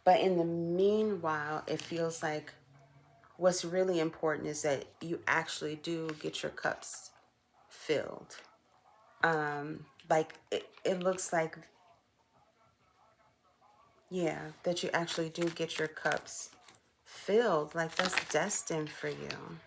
But in the meanwhile, it feels like what's really important is that you actually do get your cups filled. Like it looks like, yeah, that you actually do get your cups filled. Like that's destined for you.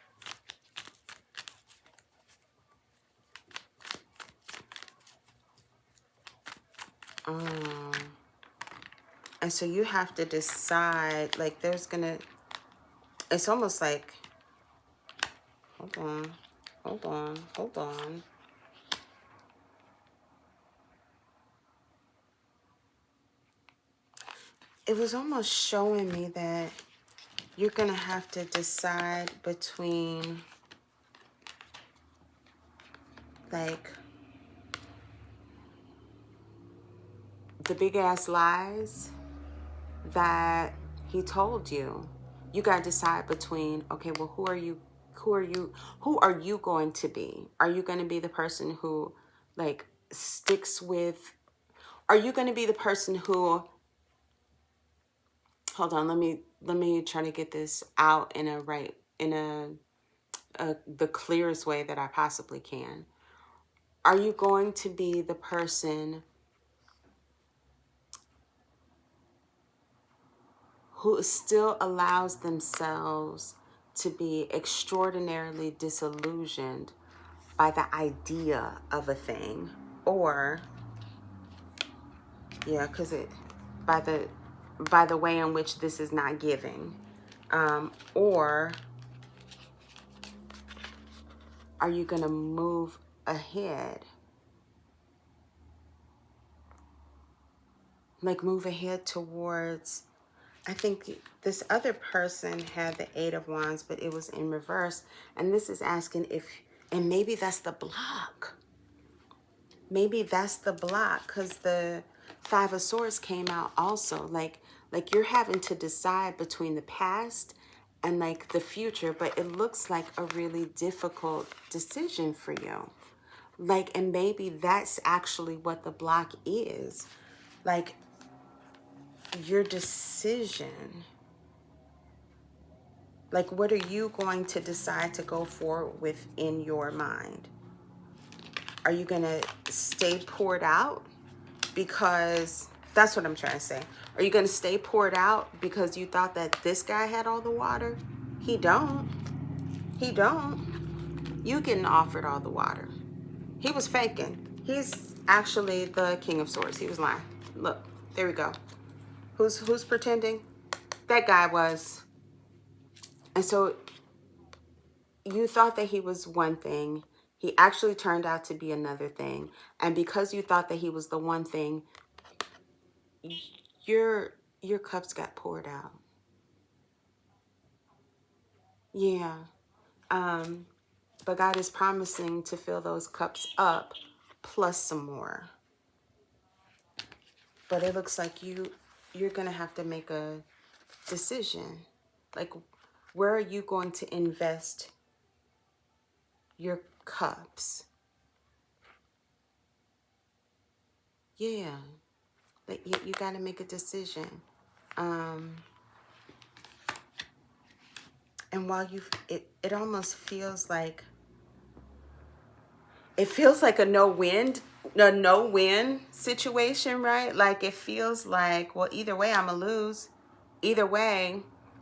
And so you have to decide, like it's almost like, hold on. It was almost showing me that you're going to have to decide between like the big ass lies that he told you. You got to decide between, okay, well, who are you going to be? Are you going to be the person who like sticks with, are you going to be the person who, hold on, let me try to get this out in the clearest way that I possibly can. Are you going to be the person who still allows themselves to be extraordinarily disillusioned by the idea of a thing? Or, yeah, because by the way in which this is not giving. Or are you going to move ahead? Like move ahead towards, I think this other person had the Eight of Wands, but it was in reverse. And this is asking if, and maybe that's the block. Maybe that's the block, because the Five of Swords came out also. Like you're having to decide between the past and like the future, but it looks like a really difficult decision for you. Like, and maybe that's actually what the block is. Like your decision. Like, what are you going to decide to go forward with in your mind? Are you going to stay poured out? Because that's what I'm trying to say. Are you going to stay poured out because you thought that this guy had all the water? He don't. He don't. You getting offered all the water. He was faking. He's actually the King of Swords. He was lying. Look, there we go. Who's pretending? That guy was. And so you thought that he was one thing. He actually turned out to be another thing. And because you thought that he was the one thing, your your cups got poured out. Yeah. Um, but God is promising to fill those cups up plus some more. But it looks like you're gonna have to make a decision. Like, where are you going to invest your cups? Yeah. Like you gotta make a decision. Um, and while it almost feels like a no win situation, right? Like it feels like, well, either way I'm gonna lose. Either way,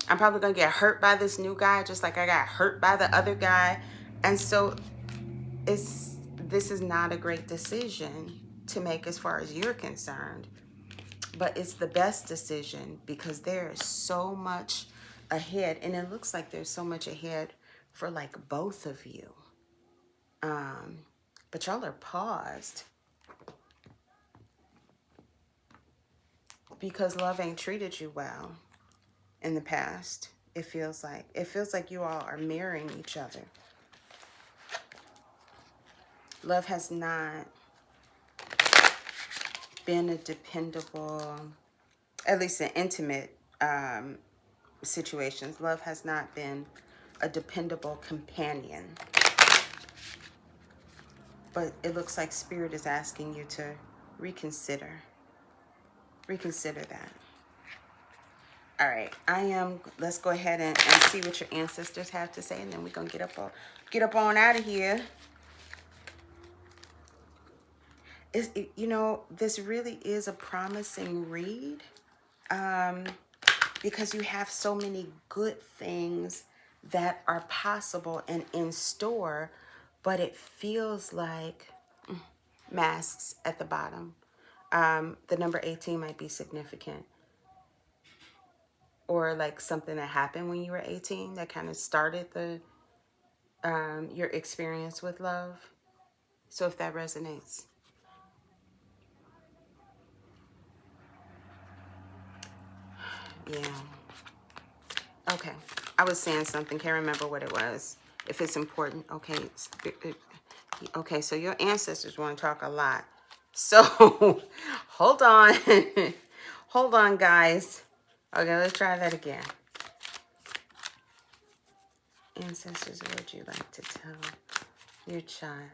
I'm probably gonna get hurt by this new guy just like I got hurt by the other guy. And so this is not a great decision to make as far as you're concerned. But it's the best decision because there is so much ahead. And it looks like there's so much ahead for like both of you. But y'all are paused because love ain't treated you well in the past. It feels like you all are mirroring each other. Love has not been a dependable, at least in intimate situations, love has not been a dependable companion. But it looks like Spirit is asking you to reconsider. Reconsider that. All right, let's go ahead and see what your ancestors have to say, and then we're gonna get up on out of here. This really is a promising read, because you have so many good things that are possible and in store, but it feels like masks at the bottom. The number 18 might be significant, or like something that happened when you were 18 that kind of started your experience with love. So if that resonates. Yeah. Okay. I was saying something. Can't remember what it was. If it's important. Okay. Okay. So your ancestors want to talk a lot. So hold on. Hold on, guys. Okay. Let's try that again. Ancestors, what would you like to tell your child?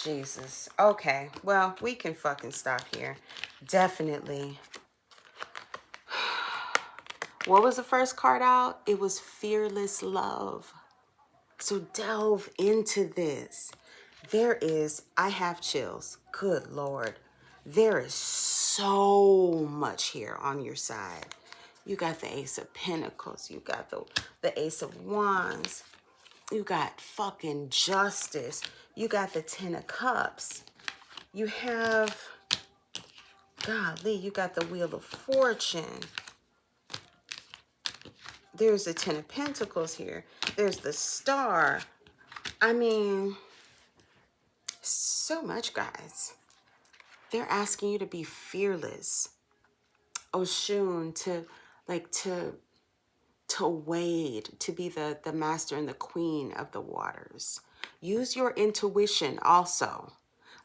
Jesus. Okay. Well, we can fucking stop here. Definitely. What was the first card out? It was Fearless Love. So delve into this. I have chills. Good Lord. There is so much here on your side. You got the Ace of Pentacles. You got the Ace of Wands. You got fucking Justice. You got the Ten of Cups. You have, golly, you got the Wheel of Fortune. There's the Ten of Pentacles here. There's the Star. I mean, so much, guys. They're asking you to be fearless. Oshun, to wade, to be the master and the queen of the waters. Use your intuition also.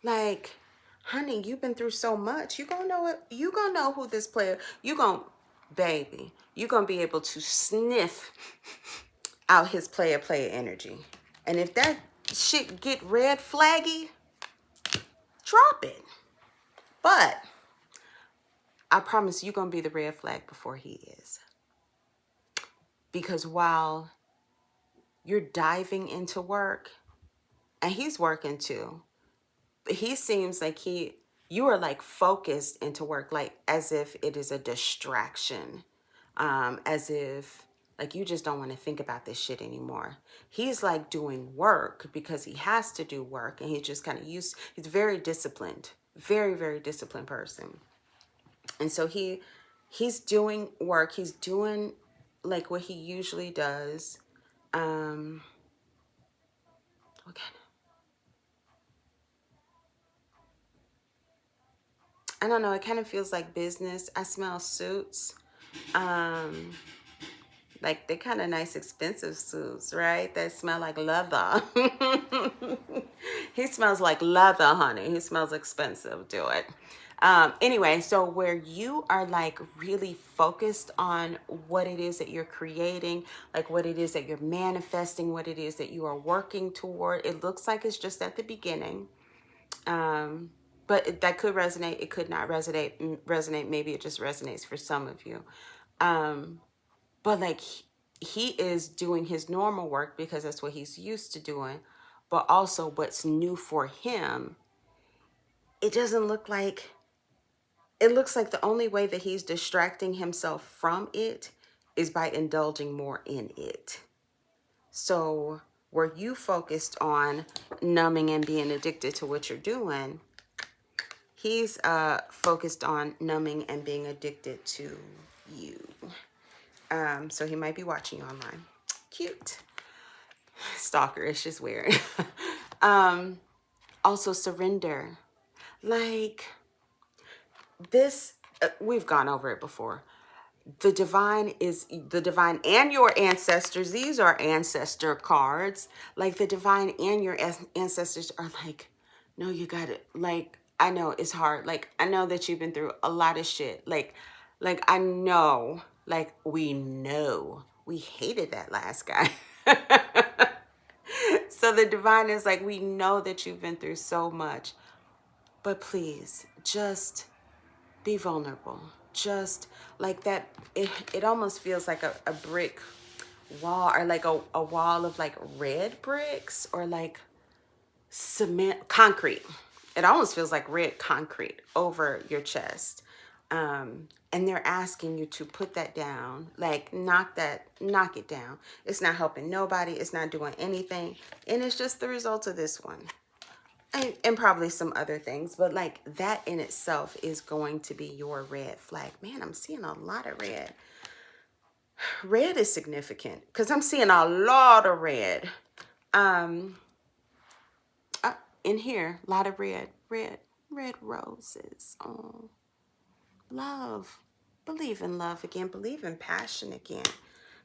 Like, honey, you've been through so much. You gonna know it. You gonna know who this player. You gonna, baby. You gonna be able to sniff out his player energy. And if that shit get red flaggy, drop it. But I promise you gonna be the red flag before he is. Because while you're diving into work, and he's working too, but he seems like you are like focused into work, like as if it is a distraction, as if like you just don't want to think about this shit anymore. He's like doing work because he has to do work, and he's just kind of used. He's very disciplined, very very disciplined person, and so he's doing work. He's doing like what he usually does. Um, okay. I don't know. It kind of feels like business. I smell suits. Um, like they're kind of nice, expensive suits, right? That smell like leather. He smells like leather, honey. He smells expensive. Do it. Anyway, so where you are like really focused on what it is that you're creating, like what it is that you're manifesting, what it is that you are working toward, it looks like it's just at the beginning. But that could resonate. It could not resonate. Maybe it just resonates for some of you. But like he is doing his normal work because that's what he's used to doing. But also what's new for him, it doesn't look like, it looks like the only way that he's distracting himself from it is by indulging more in it. So were you focused on numbing and being addicted to what you're doing? He's focused on numbing and being addicted to you. So he might be watching you online. Cute. Stalkerish is weird. Also surrender. Like this, we've gone over it before. The divine is the divine and your ancestors. These are ancestor cards. Like the divine and your ancestors are like, no, you got it. Like, I know it's hard. Like, I know that you've been through a lot of shit. Like I know, like we know we hated that last guy. So the divine is like, we know that you've been through so much, but please just be vulnerable. Just like that. It almost feels like a brick wall, or like a wall of like red bricks, or like cement concrete. It almost feels like red concrete over your chest. And they're asking you to put that down, like knock it down. It's not helping nobody. It's not doing anything. And it's just the result of this one. And probably some other things, but like that in itself is going to be your red flag. Man, I'm seeing a lot of red. Red is significant because I'm seeing a lot of red. Um, in here, a lot of red roses. Oh, love. Believe in love again. Believe in passion again.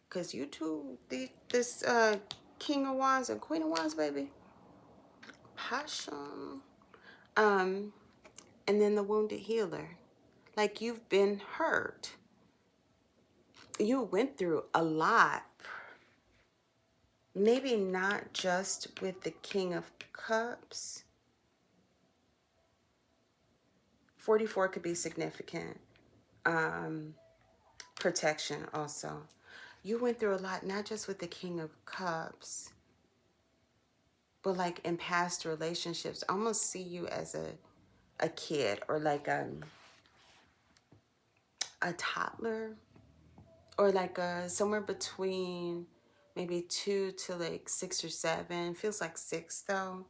Because you two, this King of Wands and Queen of Wands, baby. Passion. And then the wounded healer. Like you've been hurt. You went through a lot. Maybe not just with the King of Cups. 44 could be significant. Protection also. You went through a lot, not just with the King of Cups, but like in past relationships. I almost see you as a kid, or like a toddler, or like somewhere between maybe 2 to like 6 or 7. Feels like 6 though.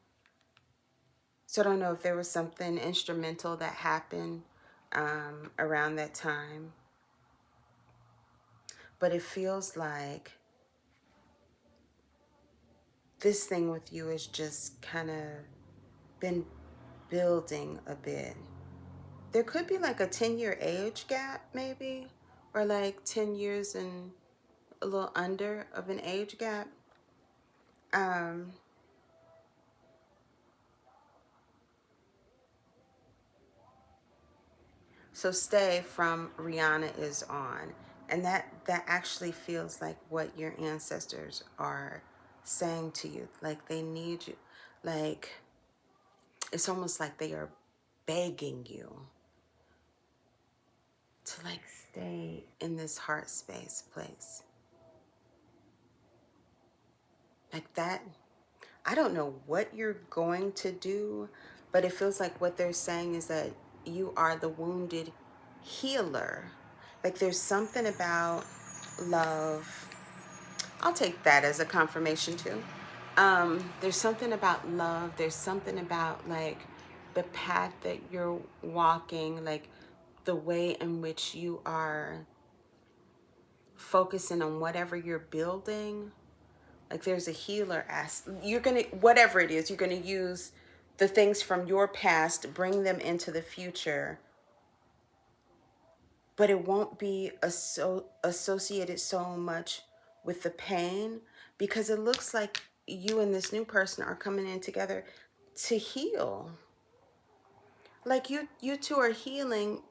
So I don't know if there was something instrumental that happened around that time. But it feels like this thing with you has just kind of been building a bit. There could be like a 10-year age gap maybe, or like 10 years and a little under of an age gap. So Stay from Rihanna is on. And that actually feels like what your ancestors are saying to you. Like they need you. Like it's almost like they are begging you to like stay in this heart space place. Like that. I don't know what you're going to do, But it feels like what they're saying is that you are the wounded healer. Like there's something about love. I'll take that as a confirmation too. There's something about love. There's something about like the path that you're walking, like the way in which you are focusing on whatever you're building. Like there's a healer you're gonna, whatever it is, you're gonna use the things from your past, bring them into the future, but it won't be associated so much with the pain, because it looks like you and this new person are coming in together to heal. Like you two are healing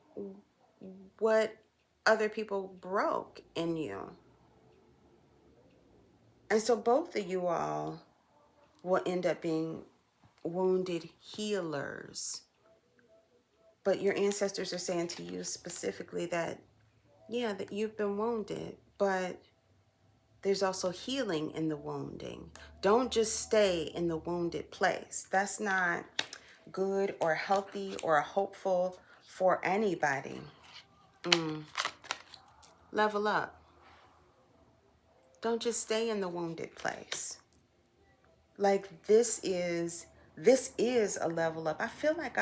what other people broke in you. And so both of you all will end up being wounded healers. But your ancestors are saying to you specifically that, yeah, that you've been wounded, but there's also healing in the wounding. Don't just stay in the wounded place. That's not good or healthy or hopeful for anybody. Level up. Don't just stay in the wounded place. Like this is a level up. I feel like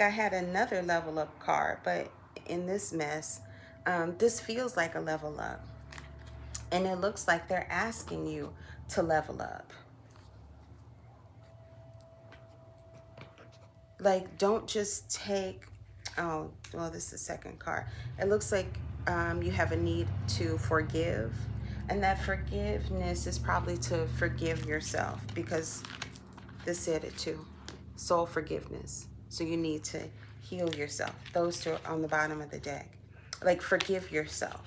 I had another level up card, but in this mess, this feels like a level up. And it looks like they're asking you to level up. Like, don't just take, oh, well, this is the second card. It looks like you have a need to forgive. And that forgiveness is probably to forgive yourself, because this said it too. Soul forgiveness. So you need to heal yourself. Those two are on the bottom of the deck. Like, forgive yourself.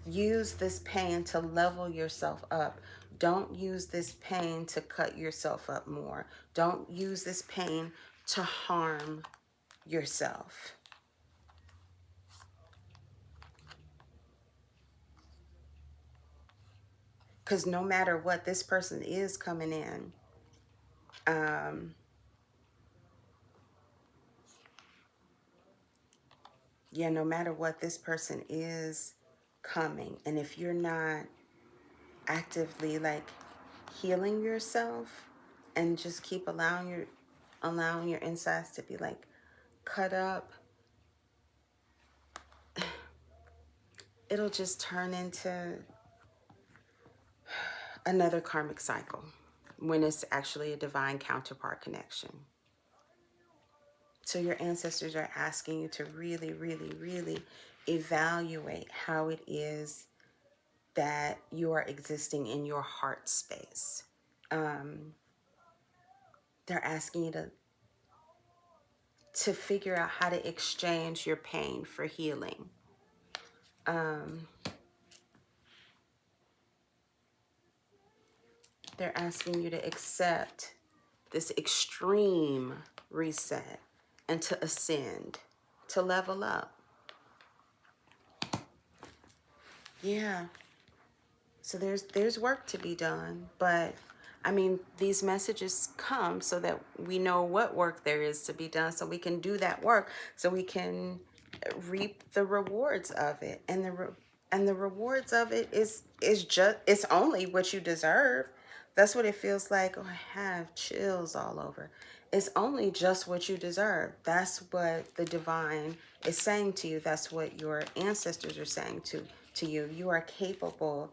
Use this pain to level yourself up. Don't use this pain to cut yourself up more. Don't use this pain to harm yourself. Because no matter what, this person is coming in. Yeah, no matter what, this person is coming. And if you're not actively like healing yourself and just keep allowing your insides to be like cut up, it'll just turn into another karmic cycle when it's actually a divine counterpart connection. So your ancestors are asking you to really, really, really evaluate how it is that you are existing in your heart space. They're asking you to figure out how to exchange your pain for healing. They're asking you to accept this extreme reset and to ascend, to level up. Yeah. So there's work to be done, but I mean, these messages come so that we know what work there is to be done, so we can do that work, so we can reap the rewards of it. And the rewards of it is just, it's only what you deserve. That's what it feels like. Oh, I have chills all over. It's only just what you deserve. That's what the divine is saying to you. That's what your ancestors are saying to you. You are capable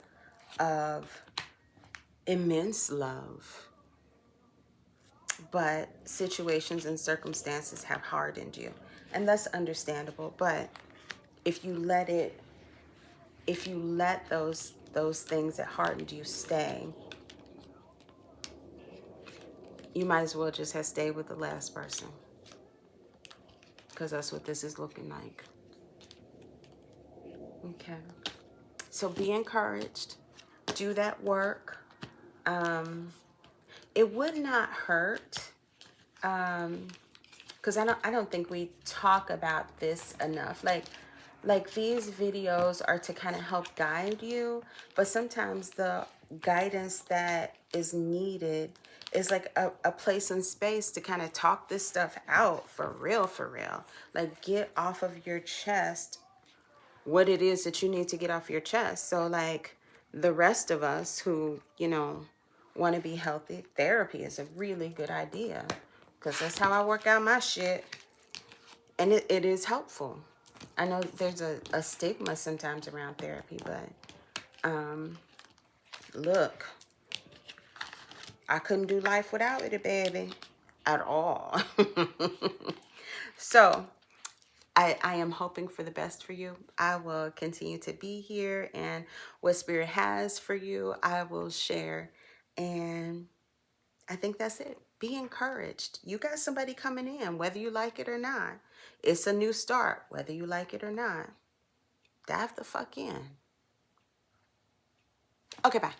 of immense love, but situations and circumstances have hardened you, and that's understandable. But if you let those things that hardened you stay, you might as well just have stayed with the last person, because that's what this is looking like. Okay, so be encouraged, do that work. It would not hurt, because I don't think we talk about this enough. Like these videos are to kind of help guide you, but sometimes the guidance that is needed is like a place and space to kind of talk this stuff out for real, for real. Like, get off of your chest what it is that you need to get off your chest. So like the rest of us who, you know, want to be healthy, therapy is a really good idea, because that's how I work out my shit. And it is helpful. I know there's a stigma sometimes around therapy, but look, I couldn't do life without it, baby, at all. So I am hoping for the best for you. I will continue to be here, and what Spirit has for you, I will share. And I think that's it. Be encouraged. You got somebody coming in, whether you like it or not. It's a new start, whether you like it or not. Dive the fuck in. Okay, bye.